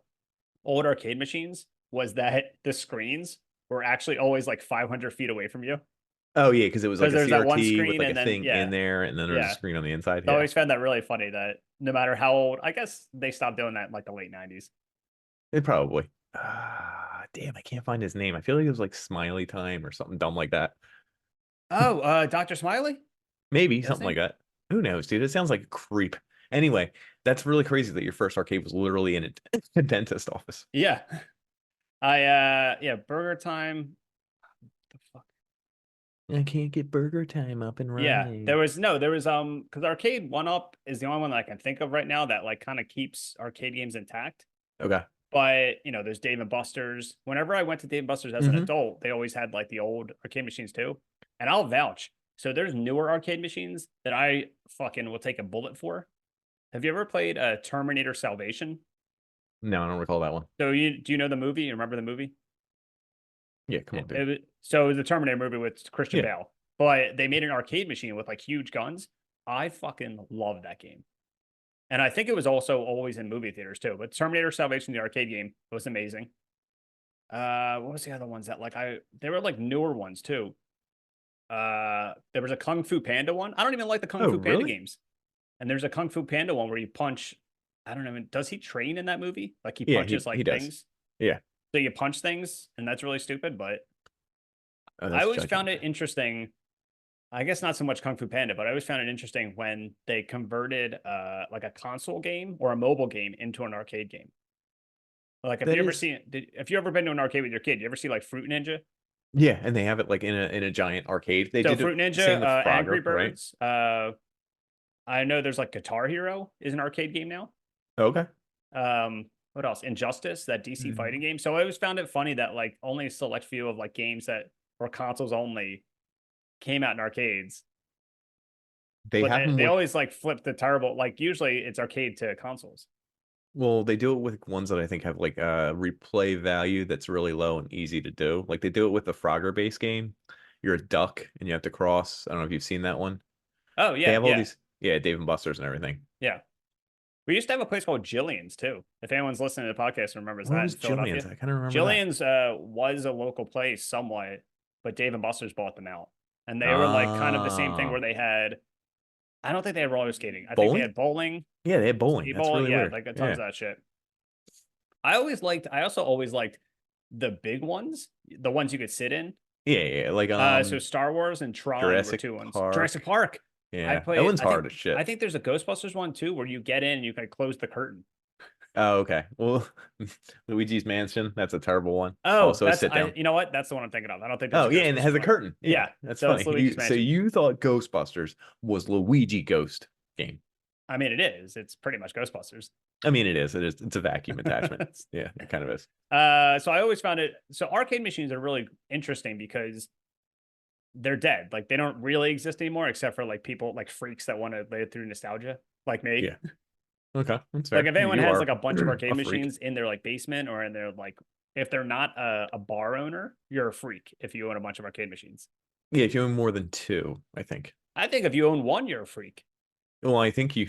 old arcade machines was that the screens were actually always like 500 feet away from you. Oh yeah, because it was like Because a there's that one CRT with screen, like a and then, thing in yeah, there, and then there was a yeah. screen on the inside. I Yeah. always found that really funny that no matter how old, I guess they stopped doing that in like the late 90s. It probably. Damn, I can't find his name. I feel like it was like Smiley Time or something dumb like that. Oh, Dr. Smiley? Maybe That's his something like name? that. Who knows, dude? It sounds like a creep. Anyway, that's really crazy that your first arcade was literally in a dentist office. Yeah. Yeah, Burger Time. The fuck? I can't get Burger Time up and Yeah, running. there was because Arcade One Up is the only one that I can think of right now that like kind of keeps arcade games intact. Okay. But there's Dave and Buster's. Whenever I went to Dave and Buster's as an Hmm. adult, they always had like the old arcade machines too. And I'll vouch. So there's newer arcade machines that I fucking will take a bullet for. Have you ever played Terminator Salvation? No, I don't recall that one. So do you know the movie? You remember the movie? Yeah, come on, dude. So it was the Terminator movie with Christian Yeah. Bale, but they made an arcade machine with like huge guns. I fucking love that game. And I think it was also always in movie theaters too. But Terminator Salvation, the arcade game, was amazing. What was the other ones that like they were like newer ones too. There was a Kung Fu Panda one. I don't even like the Kung Oh, Fu Panda really? games. And there's a Kung Fu Panda one where you punch. I don't know. Does he train in that movie? Like he Yeah, punches he like does. things. Yeah. So you punch things, and that's really stupid. But Oh, I that's always judging. found it interesting. I guess not so much Kung Fu Panda, but I always found it interesting when they converted like a console game or a mobile game into an arcade game. Like, That is. if you ever been to an arcade with your kid, you ever see like Fruit Ninja? Yeah, and they have it like in a giant arcade. They So did it Fruit same Ninja, with Angry Frogger, right? Birds. I know there's like Guitar Hero is an arcade game now. Okay. What else? Injustice, that DC Mm. fighting game. So I always found it funny that like only a select few of like games that were consoles only came out in arcades. They But have them they with. always like flip the terrible. Like usually it's arcade to consoles. Well, they do it with ones that I think have like a replay value that's really low and easy to do. Like they do it with the Frogger base game. You're a duck and you have to cross. I don't know if you've seen that one. Oh They yeah, have all yeah, these, yeah, Dave and Buster's and everything. yeah. We used to have a place called Jillian's too. If anyone's listening to the podcast and remembers Where that was in Philadelphia, Jillian's? I kind of remember that. Jillian's was a local place somewhat, but Dave and Buster's bought them out, and they were like kind of the same thing where Ah, they had. I don't think they had roller skating. I think they bowling? had bowling, Yeah, they had bowling. That's skee-ball, really yeah, weird. like tons Yeah. of that shit. I also always liked the big ones, the ones you could sit in. Yeah, yeah. Like So Star Wars and Tron were Jurassic two ones. Jurassic Park. Park. I Yeah. That played. one's hard as I shit. think there's a Ghostbusters one too, where you get in and you can close the curtain. Oh, okay. Well, Luigi's Mansion, that's a terrible one. Oh, Also a sit down. you know what? That's the one I'm thinking of. I don't think there's Oh, a yeah, and it has Ghostbusters a one. curtain. Yeah, Yeah. that's So it's funny. Luigi's So Mansion. you thought Ghostbusters was Luigi Ghost game. I mean, it is. It's pretty much Ghostbusters. I mean, it is. It is. It's a vacuum attachment. Yeah, it kind of is. So I always found it. So arcade machines are really interesting because they're dead. Like they don't really exist anymore, except for like people like freaks that want to live through nostalgia, like me. Yeah. Okay, that's Like fair. if anyone You has are like a bunch of a arcade freak. machines in their like basement or in their like, if they're not a bar owner, you're a freak if you own a bunch of arcade machines. Yeah, if you own more than two, I think. I think if you own one, you're a freak. Well, I think you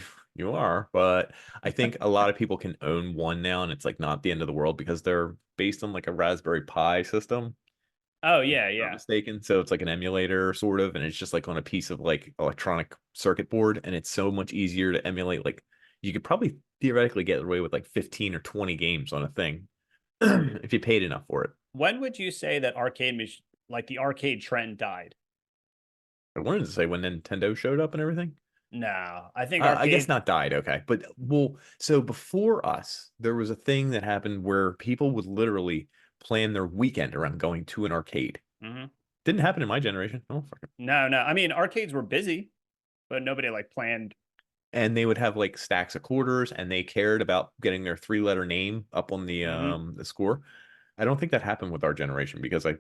are, but I think a lot of people can own one now, and it's like not the end of the world because they're based on like a Raspberry Pi system, Oh if yeah, I'm not yeah. mistaken. So it's like an emulator sort of, and it's just like on a piece of like electronic circuit board, and it's so much easier to emulate. Like you could probably theoretically get away with like 15 or 20 games on a thing if you paid enough for it. When would you say that like the arcade trend died? I wanted to say when Nintendo showed up and everything. No, I think I guess arcade. not died, okay. But well, so before us, there was a thing that happened where people would literally plan their weekend around going to an arcade. Mhm. Didn't happen in my generation. Oh, fuck it. No, no. I mean, arcades were busy, but nobody like planned. And they would have like stacks of quarters and they cared about getting their three-letter name up on Mhm. the score. I don't think that happened with our generation because I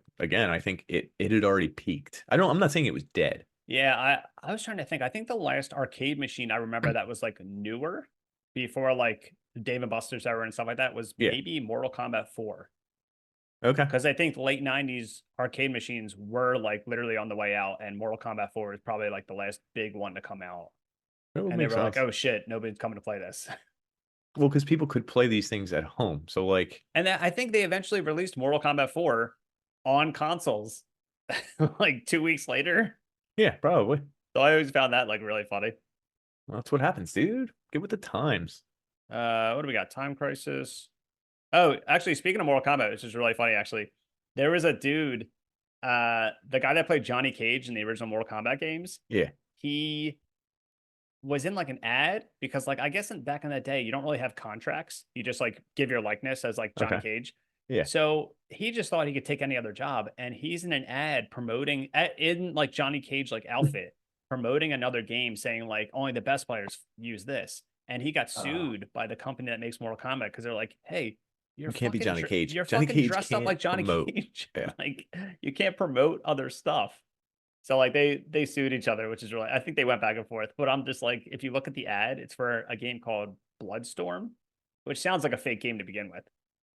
think it had already peaked. I'm not saying it was dead. Yeah, I was trying to think. I think the last arcade machine I remember that was like newer before like Dave and Buster's era and stuff like that was Yeah. maybe Mortal Kombat 4. Okay. Because I think the late 90s arcade machines were like literally on the way out, and Mortal Kombat 4 is probably like the last big one to come out. That would And they make were like, sense. oh shit, nobody's coming to play this. Well, because people could play these things at home. So like, And I think they eventually released Mortal Kombat 4 on consoles like 2 weeks later. yeah, probably. So I always found that like really funny. Well, that's what happens, dude. Get with the times. What do we got? Time Crisis. Oh, actually, speaking of Mortal Kombat, which is really funny, actually, there was a dude, the guy that played Johnny Cage in the original Mortal Kombat games. Yeah. He was in like an ad because, like, I guess back in that day, you don't really have contracts. You just like give your likeness as like Johnny Okay. Cage. Yeah. So he just thought he could take any other job, and he's in an ad promoting in like Johnny Cage like outfit, promoting another game, saying like only the best players use this. And he got Uh, sued by the company that makes Mortal Kombat because they're like, hey, you can't be Johnny Cage. you're Johnny fucking Cage dressed up can't like Johnny promote. Cage. Yeah. Like you can't promote other stuff. So like they sued each other, which is really, I think they went back and forth. But I'm just like, if you look at the ad, it's for a game called Bloodstorm, which sounds like a fake game to begin with.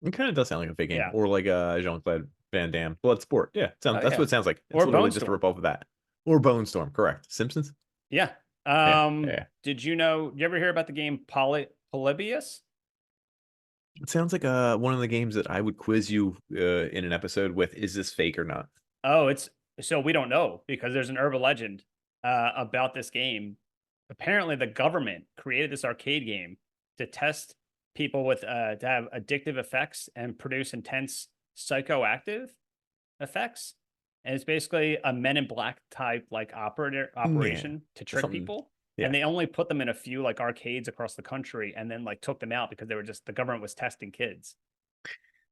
It kind of does sound like a fake game. Yeah. Or like Jean-Claude Van Damme. Bloodsport. Yeah. Oh That's what yeah. it sounds like. It's Or literally Bone just a Storm. rip off of that. Or Bone Storm, correct. Simpsons? Yeah. Yeah. Yeah. Did you know, you ever hear about the game Polybius? It sounds like one of the games that I would quiz you in an episode with, is this fake or not? Oh, it's so we don't know because there's an urban legend about this game. Apparently, the government created this arcade game to test people with to have addictive effects and produce intense psychoactive effects. And it's basically a Men in Black type like Yeah. operation to trick Something. people. And Yeah. they only put them in a few like arcades across the country, and then like took them out because they were just the government was testing kids,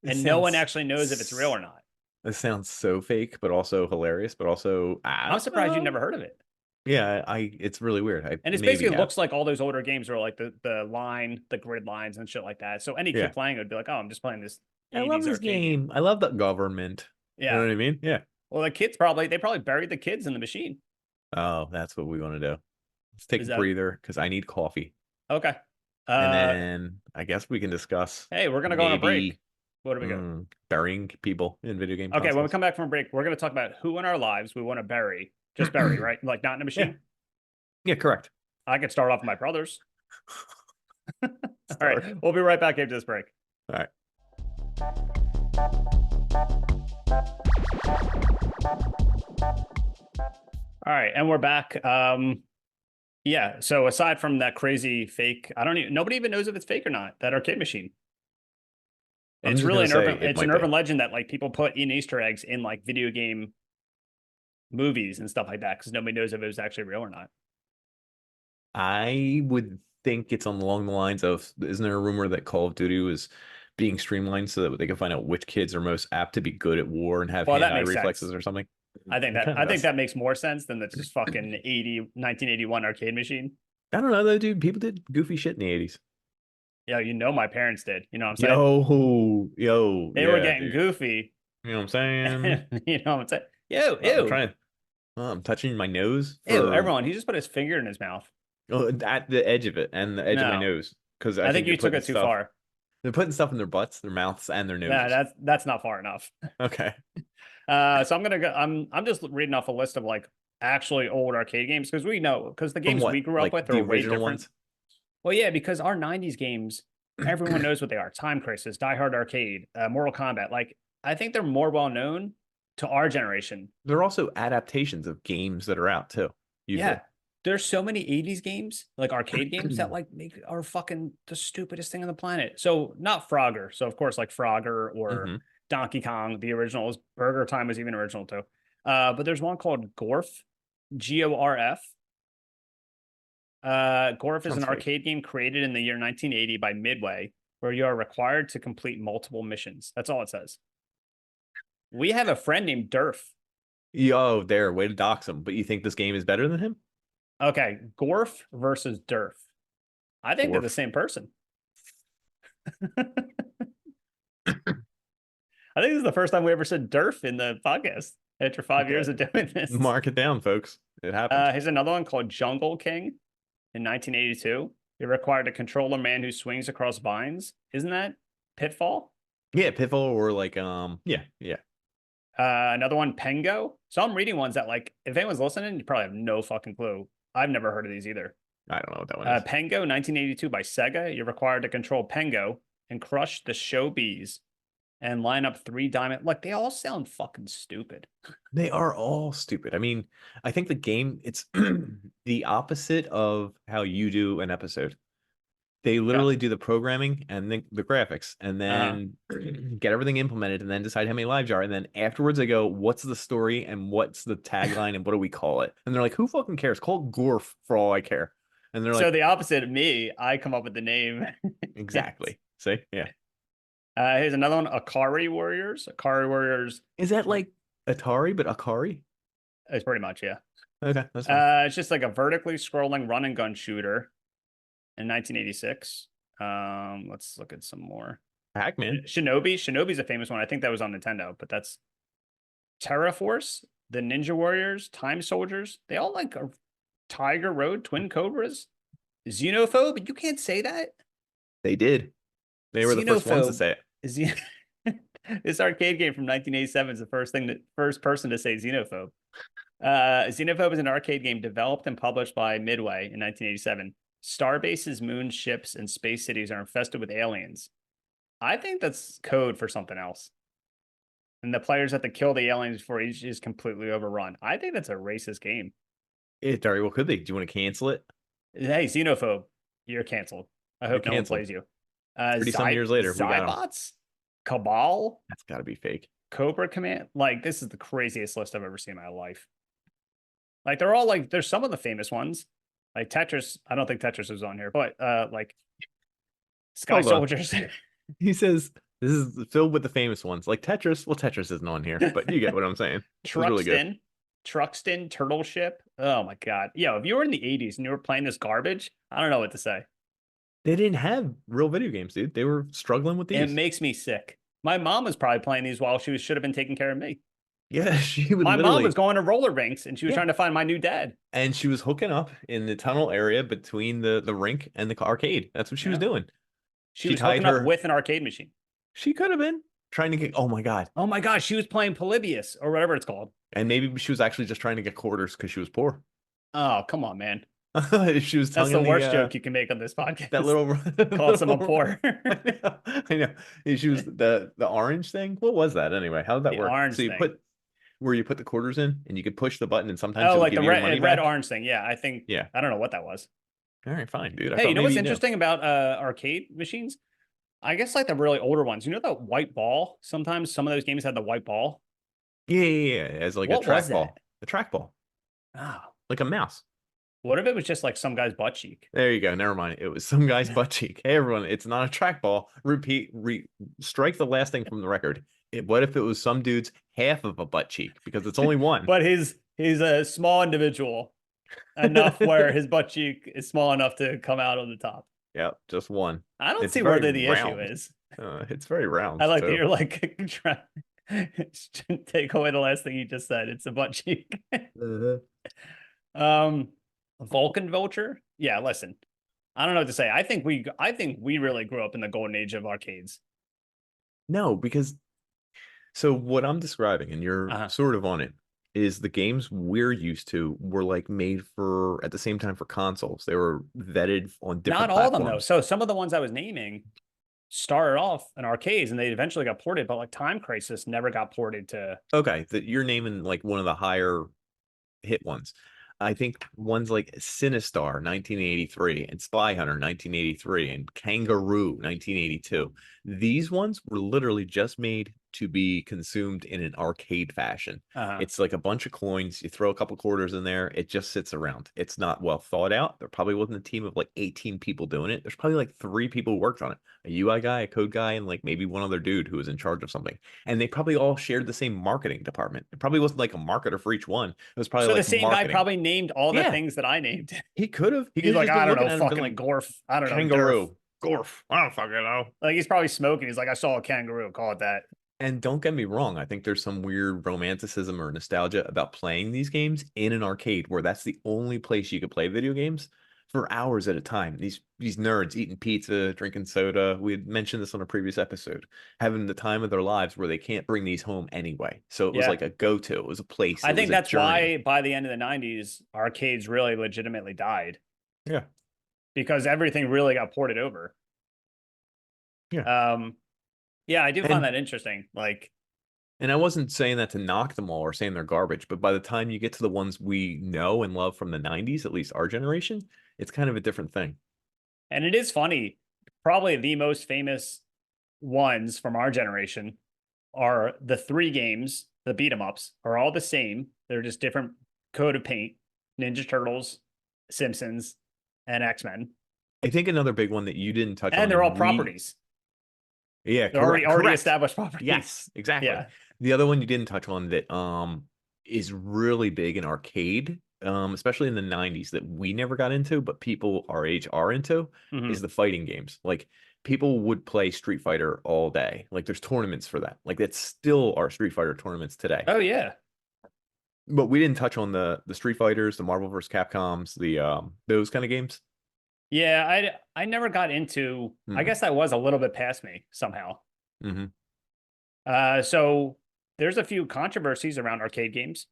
This and no one sounds actually knows if it's real or not. this sounds so fake, but also hilarious, but also I I'm don't surprised you've know. never heard of it. Yeah, it's really weird. I And it's maybe basically have. looks like all those older games are like the grid lines and shit like that. So any Yeah. kid playing it would be like, oh, I'm just playing this I love 80s this arcade game. game. I love the government. You know Yeah. what I mean? Yeah. Well, they probably buried the kids in the machine. Oh, that's what we want to do. Let's take Is a that breather because I need coffee. okay? And Uh, then I guess we can discuss hey, we're gonna go on a break. maybe What do we go? burying people in video game Okay, when we consoles. come back from a break, we're gonna talk about who in our lives we want to bury. Just bury, right? Like not in a Yeah. machine. Yeah, correct. I could start off with my brothers. All Start. right, we'll be right back after this break. All right. All right, and we're back. Yeah. So aside from that crazy fake, I don't even nobody even knows if it's fake or not. That arcade machine. I'm It's just really gonna an say urban. it It's an might be. urban legend that like people put in Easter eggs in like video game movies and stuff like that because nobody knows if it was actually real or not. I would think it's along the lines of, isn't there a rumor that Call of Duty was being streamlined so that they can find out which kids are most apt to be good at war and have Well, that hand-eye makes reflexes sense. or something? I It kind of think does. that makes more sense than the just fucking 1981 arcade machine. I don't know though, dude. People did goofy shit in the 80s. Yeah, you know my parents did. You know what I'm saying? Yo, They were yeah, getting dude. goofy. You know what I'm saying? You know what I'm saying? Ew, I'm ew, trying to. I'm touching my nose ew. for Everyone, he just put his finger in his mouth. at the edge of it and the edge of my No, nose. because I I think think you're you took putting it too stuff. far. They're putting stuff in their butts, their mouths, and their Nah, noses. that's not far enough. Okay. So I'm gonna go. I'm just reading off a list of like actually old arcade games because we know because the From games we what? grew up Like with the are way original different. ones? Well, yeah, because our '90s games, everyone knows what they are: Time Crisis, Die Hard Arcade, Mortal Kombat. Like I think they're more well known to our generation. They're also adaptations of games that are out too, usually. Yeah, there's so many '80s games, like arcade games, that like make are fucking the stupidest thing on the planet. So not Frogger. So of course, like Frogger or Hmm. Donkey Kong, the originals. Burger Time was even original too. But there's one called Gorf, Gorf. Gorf is an Sounds fake. arcade game created in the year 1980 by Midway, where you are required to complete multiple missions. That's all it says. We have a friend named Durf. Yo, there, way to dox him. But you think this game is better than him? Okay, Gorf versus Durf. I think they're the Dwarf. same person. I think this is the first time we ever said Durf in the podcast after 5 years Okay. of doing this. Mark it down, folks. It happens. Here's another one called Jungle King in 1982. You're required to control a man who swings across vines. Isn't that Pitfall? Yeah, Piffle or like yeah, yeah. Another one, Pengo. So I'm reading ones that like, if anyone's listening, you probably have no fucking clue. I've never heard of these either. I don't know what that one is. Pengo, 1982 by Sega. You're required to control Pengo and crush the show bees and line up 3 diamond. Like they all sound fucking stupid. They are all stupid. I mean, I think the game it's the opposite of how you do an episode. They Yeah. literally do the programming and the graphics and Uh-huh. then get everything implemented and then decide how many lives are. And then afterwards they go, what's the story and what's the tagline and what do we call it? And they're like, who fucking cares? Call it Gorf for all I care. And they're So like, the opposite of me, I come up with the name. exactly. See? Yeah. Here's another one, Akari Warriors. Akari Warriors Is that like Atari, but Akari? is pretty much, yeah. Okay, that's fine. It's just like a vertically scrolling run and gun shooter in 1986. Let's look at some more. Pac-Man. Shinobi's a famous one. I think that was on Nintendo, but that's Terraforce, the Ninja Warriors, Time Soldiers. They all like are Tiger Road, Twin Cobras, Xenophobe. You can't say that. They did. They were the first ones to Xenophobe say it. is this arcade game from 1987 is the first person to say xenophobe. Xenophobe is an arcade game developed and published by Midway in 1987. Starbases, moon ships, and space cities are infested with aliens. I think that's code for something else. And the players have to kill the aliens before each is completely overrun. I think that's a racist game. It very well could be. Do you want to cancel it? Hey, xenophobe, you're canceled. I You're hope no one canceled. plays you. 30 some years later, we got 'em. Zybots, Cabal, That's got to be fake. Cobra Command. Like, this is the craziest list I've ever seen in my life. Like, they're all like, there's some of the famous ones. Like Tetris. I don't think Tetris is on here, but like Sky Hold on. Soldiers. He says this is filled with the famous ones, like Tetris. Well, Tetris isn't on here, but you get what I'm saying. It's really good. Truxton, Turtle Ship. Oh my god. Yo, if you were in the 80s and you were playing this garbage, I don't know what to say. They didn't have real video games, dude. They were struggling with It these. makes me sick. My mom was probably playing these while should have been taking care of me. Yeah, she would My mom literally. was going to roller rinks and she was Yeah. trying to find my new dad. And she was hooking up in the tunnel area between the rink and the arcade. That's what she was Yeah. doing. She She was tied hooking up her. with an arcade machine. She could have been trying to get. Oh my god. Oh my gosh, she was playing Polybius or whatever it's called. And maybe she was actually just trying to get quarters because she was poor. Oh, come on, man. She was That's telling the worst joke you can make on this podcast. that little Call someone poor. I know. She was the orange thing. What was that anyway? How did that The work? orange So you thing. put where you put the quarters in and you could push the button and sometimes Oh, it would like give the you your money red back. orange thing. Yeah, I think. Yeah. I don't know what that was. All right, fine, dude. I Hey, thought you know maybe what's you knew. interesting about arcade machines? I guess like the really older ones. You know the white ball? Sometimes some of those games had the white ball. Yeah. As like What a was trackball. that? A trackball. Oh, Like a mouse. what if it was just like some guy's butt cheek? There you go. Never mind. It was some guy's butt cheek. Hey everyone, it's not a trackball. Strike the last thing from the record. What if it was some dude's half of a butt cheek? Because it's only one. But he's a small individual enough where his butt cheek is small enough to come out on the top. Yep, just one. I don't It's see where very the round. issue is. It's very round. I like that too. you're like trying to take away the last thing you just said. It's a butt cheek. Uh-huh. um, Vulcan Vulture. Yeah, listen. I don't know what to say. I think we really grew up in the golden age of arcades. No, because so what I'm describing, and you're Uh-huh. sort of on it, is the games we're used to were like made for at the same time for consoles. They were vetted on Not different all of them though. platforms. So some of the ones I was naming started off in arcades and they eventually got ported, but like Time Crisis never got ported to. Okay, that you're naming like one of the higher hit ones. I think ones like Sinistar 1983 and Spy Hunter 1983 and Kangaroo 1982. These ones were literally just made to be consumed in an arcade fashion. Uh-huh. It's like a bunch of coins, you throw a couple quarters in there, it just sits around. It's not well thought out. There probably wasn't a team of like 18 people doing it. There's probably like 3 people who worked on it. A UI guy, a code guy, and like maybe one other dude who was in charge of something, and they probably all shared the same marketing department. It probably wasn't like a marketer for each one. It was probably So the like same guy marketing. probably named all the Yeah, things that I named. he could have. He could He's have like, just I been don't looking know, at him and been fucking like, Gorf. I don't know, Durf. kangaroo, gorf. I don't fucking know. Like he's probably smoking. He's like, I saw a kangaroo. Call it that. And don't get me wrong, I think there's some weird romanticism or nostalgia about playing these games in an arcade where that's the only place you could play video games for hours at a time. These nerds eating pizza, drinking soda. We had mentioned this on a previous episode, having the time of their lives where they can't bring these home anyway. So it was Yeah. like a go-to. It was a place. I It was think a that's journey. why by the end of the 90s, arcades really legitimately died Yeah. because everything really got ported over. Yeah. Um, yeah, I do find And that interesting. Like, And I wasn't saying that to knock them all or saying they're garbage, but by the time you get to the ones we know and love from the 90s, at least our generation, it's kind of a different thing. and it is funny, probably the most famous ones from our generation are the three games, the beat 'em ups, are all the same. They're just different coat of paint. Ninja Turtles, Simpsons, and X-Men. I think another big one that you didn't touch And on, they're all and we, properties. yeah, They're already correct, already correct. established properties. Yes, exactly. Yeah. The other one you didn't touch on that is really big in arcade, especially in the 90s that we never got into, but people our age are into, is Hmm. the fighting games. Like people would play Street Fighter all day. Like there's tournaments for that. Like that's still our Street Fighter tournaments today. Oh yeah. But we didn't touch on the Street Fighters, the Marvel vs. Capcoms, the those kind of games. Yeah, I never got into. I Mm-mm. guess that was a little bit past me somehow. Hmm. So there's a few controversies around arcade games.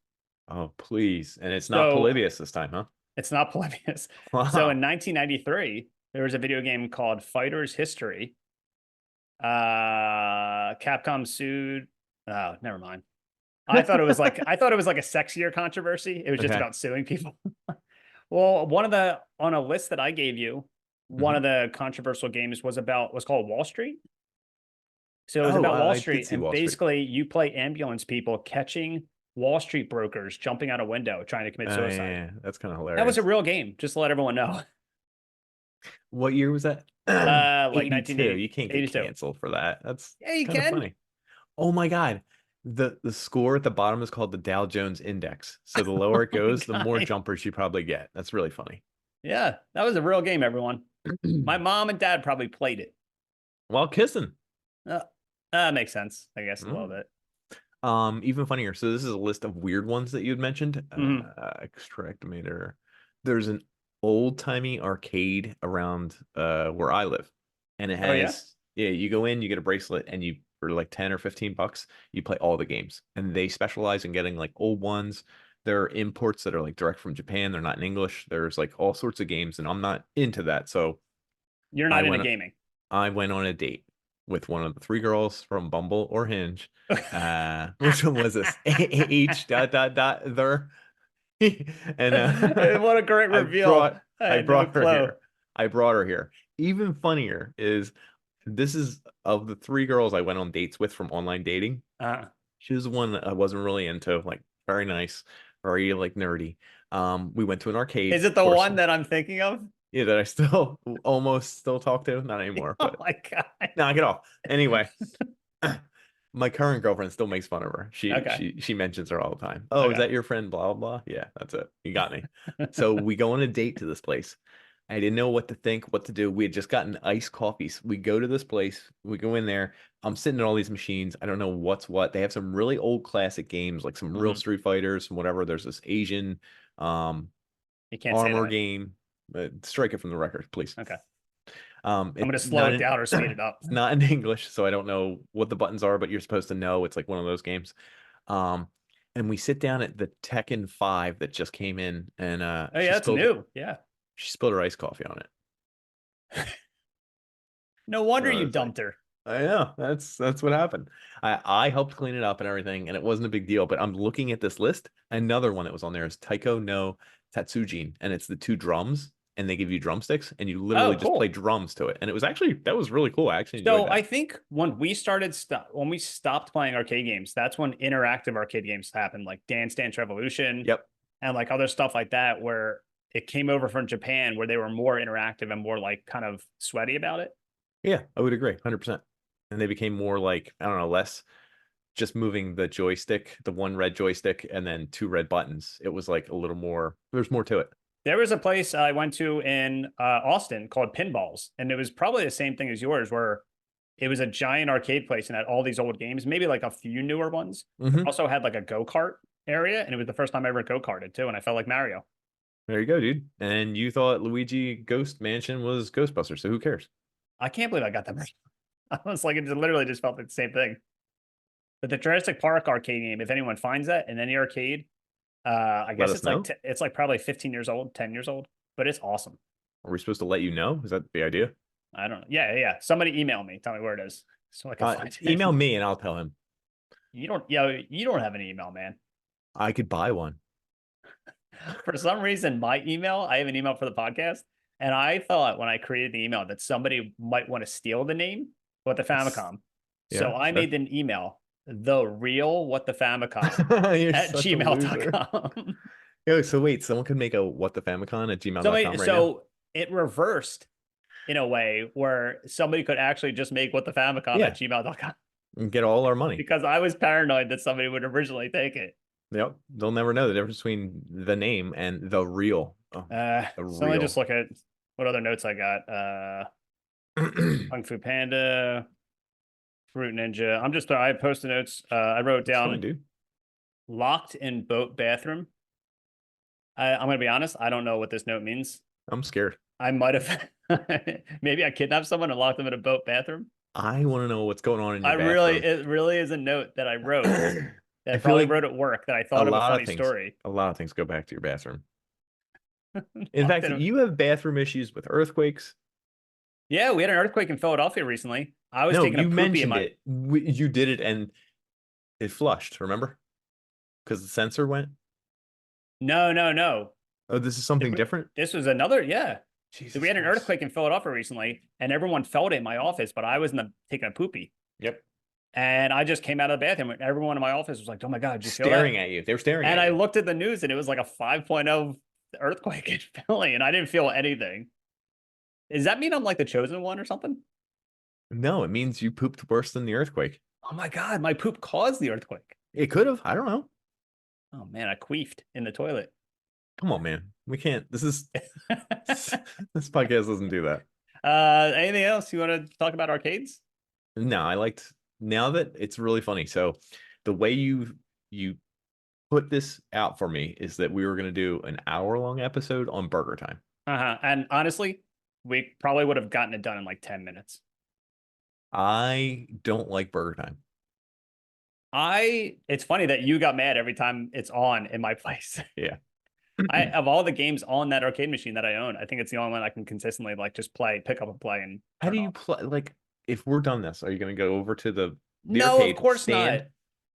Oh, please. And it's not So Polybius this time, huh? it's not polybius. So in Wow. 1993, there was a video game called Fighters History. Capcom sued. Oh, never mind. I thought it was like a sexier controversy. It was just Okay. about suing people. Well, one of the on a list that I gave you, one Hmm. of the controversial games was called Wall Street. So it was Oh, about Wall I did Street, see and Wall Street. basically you play ambulance people catching Wall Street brokers jumping out a window trying to commit Oh, yeah, suicide. yeah, that's kind of That was a hilarious. real game, just to let everyone know. What year was that? Like 82. 1980, You can't get 82. canceled for that. That's Yeah, you kind of can. funny. Oh my God. The score at the bottom is called the Dow Jones Index. So the lower it Oh my goes, the more God. jumpers you probably get. That's really funny. Yeah, that was a real game, everyone. My mom and dad probably played it. While kissing. Uh, that makes sense, I guess, a little Mm. bit. Even funnier. So this is a list of weird ones that you had mentioned. Mhm. Extractometer. There's an old-timey arcade around where I live. And it Oh yeah, has, yeah, you go in, you get a bracelet, and you for like 10 or 15 bucks, you play all the games. And they specialize in getting like old ones. There are imports that are like direct from Japan. They're not in English. There's like all sorts of games, and I'm not into that. So you're I not into went gaming. I went on a date with one of the 3 girls from Bumble or Hinge. Which one was this? H dot dot dot there. And What a great I reveal! brought I I had no brought her clue. here. I brought her here. Even funnier is this is of the 3 girls I went on dates with from online dating. Uh, She was the one that I wasn't really into, like very nice, very like nerdy. We went to an arcade, is it of the course. one that I'm thinking of? Yeah, that I still almost still talk to, not anymore, Oh but my God. knock it off. Anyway, my current girlfriend still makes fun of her. She Okay. she she mentions her all the time. Oh, is Okay. that your friend? Blah blah. Yeah, that's it. You got me. So we go on a date to this place. I didn't know what to think, what to do. We had just gotten iced coffees. We go to this place. We go in there. I'm sitting at all these machines. I don't know what's what. They have some really old classic games, like some real Hmm. Street Fighters and whatever. There's this Asian um You can't say armor that. game. Strike it from the record, please. Okay. I'm It's going to slow not it in, down or speed it up. it's not in English, so I don't know what the buttons are, but you're supposed to know. It's like one of those games. Um, and we sit down at the Tekken 5 that just came in, and Oh, yeah, that's new. Yeah. she spilled her iced coffee on it. No wonder you It's like, dumped her. I know that's what happened. I helped clean it up and everything, and it wasn't a big deal. But I'm looking at this list. Another one that was on there is Taiko no Tatsujin, and it's the two drums, and they give you drumsticks, and you literally Oh, just play cool. drums to it. And it was actually that was really cool. I actually enjoyed So I that. think when we stopped playing arcade games, that's when interactive arcade games happened, like Dance Dance Revolution Yep. and like other stuff like that, where it came over from Japan, where they were more interactive and more like kind of sweaty about it. Yeah, I would agree, 100%. And they became more like I don't know, less just moving the joystick, the one red joystick, and then two red buttons. It was like a little more. There's more to it. There was a place I went to in Austin called Pinballs, and it was probably the same thing as yours, where it was a giant arcade place and had all these old games, maybe like a few newer ones. But Hmm. also had like a go kart area, and it was the first time I ever go karted too, and I felt like Mario. There you go, dude. And you thought Luigi Ghost Mansion was Ghostbusters, so who cares? I can't believe I got that right. I was like, it literally just felt like the same thing. But the Jurassic Park arcade game, if anyone finds that in any arcade, I Let guess us it's like know. it's like probably 15 years old, 10 years old, but it's awesome. Are we supposed to let you know? Is that the idea? I don't know. Yeah, yeah. Somebody email me, tell me where it is, so I can find it. Email me and I'll tell him. You don't have an email, man. I could buy one. For some reason, my email, I have an email for the podcast, and I thought when I created the email that somebody might want to steal the name, What the Famicom. Yeah, So I sure. made an email, the real What the Famicom You're at such a loser. gmail.com. Yo, so wait, someone could make a what the Famicom at Somebody, gmail.com right now so it reversed in a way where somebody could actually just make What the Famicom at Yeah, gmail.com and get all our money. because I was paranoid that somebody would originally take it. Yep. They'll never know the difference between the name and the real. Oh, the So let me just real. look at what other notes I got. Kung Fu Panda, Fruit Ninja. I posted notes. I wrote It's fine, down dude. locked in boat bathroom. I'm gonna be honest. I don't know what this note means. I'm scared. I might have maybe I kidnapped someone and locked them in a boat bathroom. I want to know what's going on in your bathroom. It really is a note that I wrote that I I feel probably like wrote at work that I a thought of a lot of funny things, story. a lot of things go back to your bathroom. In Locked fact, in you have bathroom issues with earthquakes. Yeah, we had an earthquake in Philadelphia recently. I was No, taking a you poopy in mentioned my it. You did it and it flushed, remember? Because the sensor went. no, no, no. Oh, this is something different? This was another, yeah. So we Jesus had an Christ. earthquake in Philadelphia recently, and everyone felt it in my office, but I was taking a poopy. Yep. And I just came out of the bathroom, and everyone in my office was like, "Oh my god, did you feel that?" Staring at you. They were staring And at I you. looked at the news, and it was like a 5.0 earthquake in Philly, and I didn't feel anything. Does that mean I'm like the chosen one or something? No, it means you pooped worse than the earthquake. Oh my god, my poop caused the earthquake. It could have. I don't know. Oh man, I queefed in the toilet. Come on, man. We can't. This is this podcast doesn't do that. Anything else you want to talk about arcades? No, I liked now that it's really funny. So the way you put this out for me is that we were going to do an hour-long episode on Burger Time. And honestly, we probably would have gotten it done in like 10 minutes. I don't like Burger Time. It's funny that you got mad every time it's on in my place. Yeah. Of all the games on that arcade machine that I own, I think it's the only one I can consistently like just play, pick up and play and How turn do you off. play? Like, if we're done this, are you going to go over to the No, of arcade course stand? not.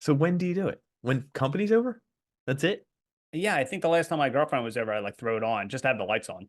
So when do you do it? When company's over? That's it? Yeah, I think the last time my girlfriend was over, I like throw it on, just to have the lights on.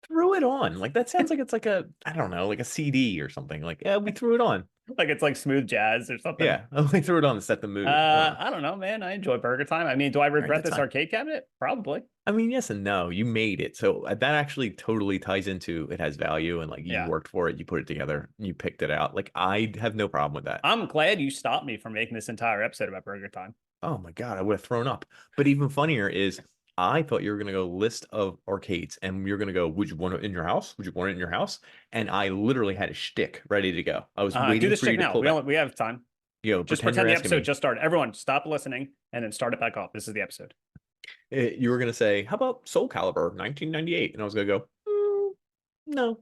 Throw it on. Like that sounds like it's like a I don't know, like a CD or something. Like, yeah, we threw it on. Like it's like smooth jazz or something. Yeah, we threw it on to set the mood. I don't know. I don't know, man. I enjoy BurgerTime. I mean, do I All right, regret that's this fine. arcade cabinet? Probably. I mean, yes and no. You made it. So that actually totally ties into it has value and like you Yeah. worked for it, you put it together, you picked it out. Like I have no problem with that. I'm glad you stopped me from making this entire episode about BurgerTime. Oh my God, I would have thrown up. But even funnier is I thought you were gonna go list of arcades and you're gonna go, would you want it in your house? Would you want it in your house? And I literally had a shtick ready to go. I was Do waiting this for check you to now. pull that. We have time. Yo, Just pretend you're pretend the asking episode me. just started. Everyone, stop listening and then start it back off. This is the episode. You were gonna say, how about Soul Calibur 1998? And I was gonna go, No.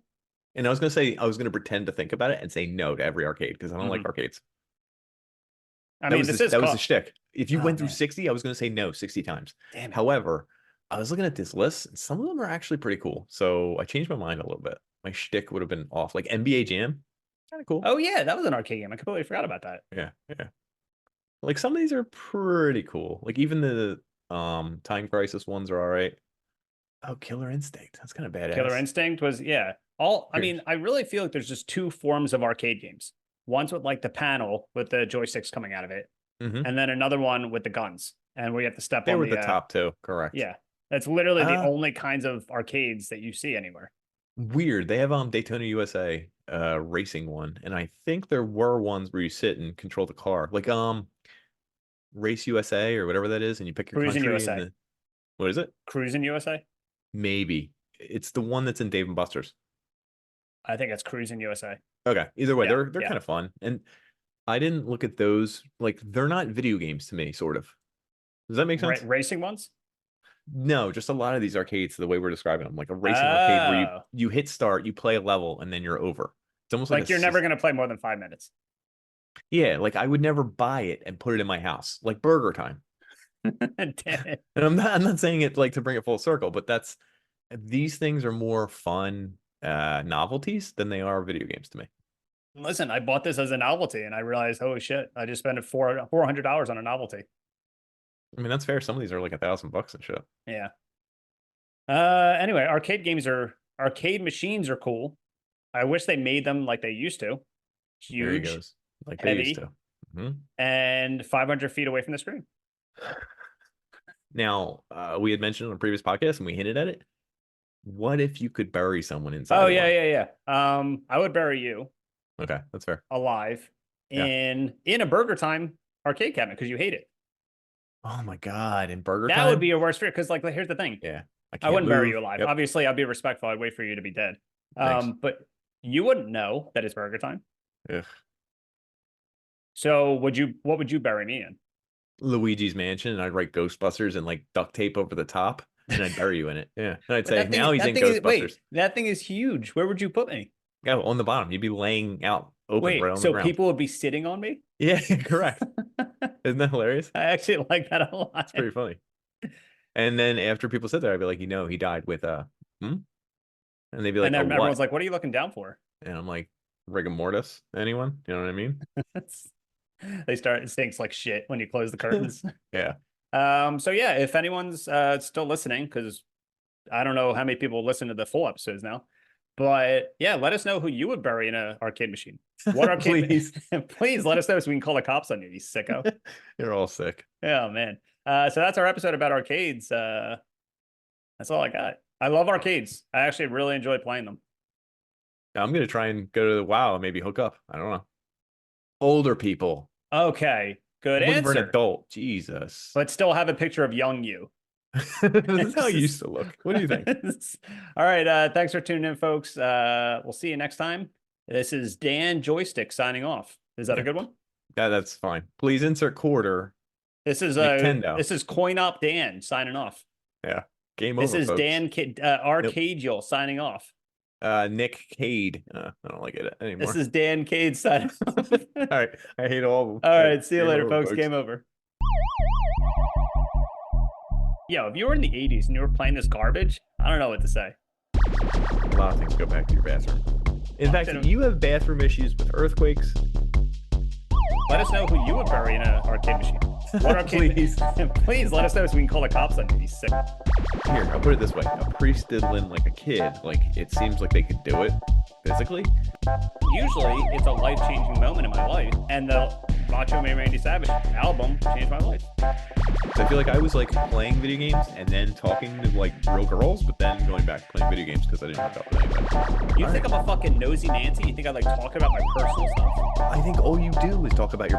And I was gonna say I was gonna pretend to think about it and say no to every arcade because I don't like Mhm. arcades. I mean, this is That was the shtick. If you oh went through man, 60, I was gonna say no 60 times. damn it. However, I was looking at this list, and some of them are actually pretty cool. So I changed my mind a little bit. My shtick would have been off. Like NBA Jam, kind of cool. Oh yeah, that was an arcade game. I completely forgot about that. Yeah, yeah. Like some of these are pretty cool. Like even the Time Crisis ones are all right. Oh, Killer Instinct. That's kind of Killer badass. Instinct was, yeah. All I Here's mean, I really feel like there's just two forms of arcade games. One's with like the panel with the joysticks coming out of it, mm-hmm. and then another one with the guns, and where you have to step They on were the the top two, correct. yeah. That's literally the Uh only kinds of arcades that you see anywhere. Weird. They have Daytona USA racing one, and I think there were ones where you sit and control the car. Like Race USA or whatever that is, and you pick your Cruising country and USA. the what is it? Cruising USA? Maybe. It's the one that's in Dave and Buster's. I think it's Cruising USA. Okay. Either way, Yeah, they're yeah. kind of fun. And I didn't look at those like they're not video games to me, sort of. Does that make sense? Racing ones? No, just a lot of these arcades, the way we're describing them, like a racing arcade where you Oh, you hit start, you play a level, and then you're over. It's almost like like you're never gonna play more than 5 minutes. yeah, like I would never buy it and put it in my house, like BurgerTime. Damn it. And I'm not saying it like to bring it full circle, but that's these things are more fun novelties than they are video games to me. Listen, I bought this as a novelty and I realized, holy shit, I just spent $400 on a novelty. I mean, that's fair. Some of these are like $1,000 and shit. Yeah. Anyway, arcade machines are cool. I wish they made them like they used to. There he Huge, goes, like they used heavy, to. Hmm. and 500 feet away from the screen. Now, we had mentioned on a previous podcast and we hinted at it. What if you could bury someone Oh inside of yeah, one? yeah, yeah. I would bury you Okay, that's fair. alive Yeah. in a BurgerTime arcade cabinet because you hate it. Oh my God, in Burger That would Time? be your worst fear. Because like, here's the thing: Yeah, I I can't wouldn't bury move. you alive. Yep. Obviously, I'd be respectful. I'd wait for you to be dead. Thanks. But you wouldn't know that it's BurgerTime. Ugh. So what would you bury me in? Luigi's Mansion, and I'd write Ghostbusters and like duct tape over the top, and I'd bury you in it. Yeah, and I'd But say now he's in Ghostbusters. that thing is huge. Where would you put me? Yeah, on the bottom, you'd be laying out open right Wait, on the so ground. people would be sitting on me? Yeah, correct. Isn't that hilarious? I actually like that a lot. It's pretty funny. And then after people sit there, I'd be like, he died with hmm? And they'd be like, And a then everyone's what? like, "What are you looking down for?" And I'm like, rigor mortis. Anyone? You know what I mean? They start it stinks like shit when you close the curtains. Yeah. So yeah, if anyone's still listening, because I don't know how many people listen to the full episodes now, but yeah, let us know who you would bury in an arcade machine. What arcade? Please. Please let us know so we can call the cops on you, you sicko. You're all sick. Oh man. So that's our episode about arcades. That's all I got. I love arcades. I actually really enjoy playing them. I'm gonna try and go to the WoW and maybe hook up. I don't know. Older people. Okay, good I'm looking for an answer. adult. Jesus. But still have a picture of young you. This is how it used to look. What do you think? All right. Thanks for tuning in, folks. We'll see you next time. This is Dan Joystick signing off. Is that a good one? Yeah, that's fine. Please insert quarter. This is Nintendo. this is Coin Op Dan signing off. Yeah. Game This over, is folks. Dan Arcadial signing off. Nick Cade. I don't like it anymore. This is Dan Cade signing off. All right. I hate all of them. All right. See you Game later, over, folks. Game over. Yo, if you were in the 80s and you were playing this garbage, I don't know what to say. A lot of things go back to your bathroom. In fact, if you have bathroom issues with earthquakes, let us know who you would bury in an arcade machine. What arcade? Please. Please let us know so we can call the cops on you. You sick. Here, I'll put it this way. A priest diddling like a kid, like it seems like they could do it physically. Usually, it's a life-changing moment in my life, and the Macho Man Randy Savage album changed my life. So I feel like I was like playing video games and then talking to like real girls, but then going back to playing video games because I didn't hook up with anybody. You think I'm a fucking nosy Nancy? You think I like talking about my personal stuff? I think all you do is talk about your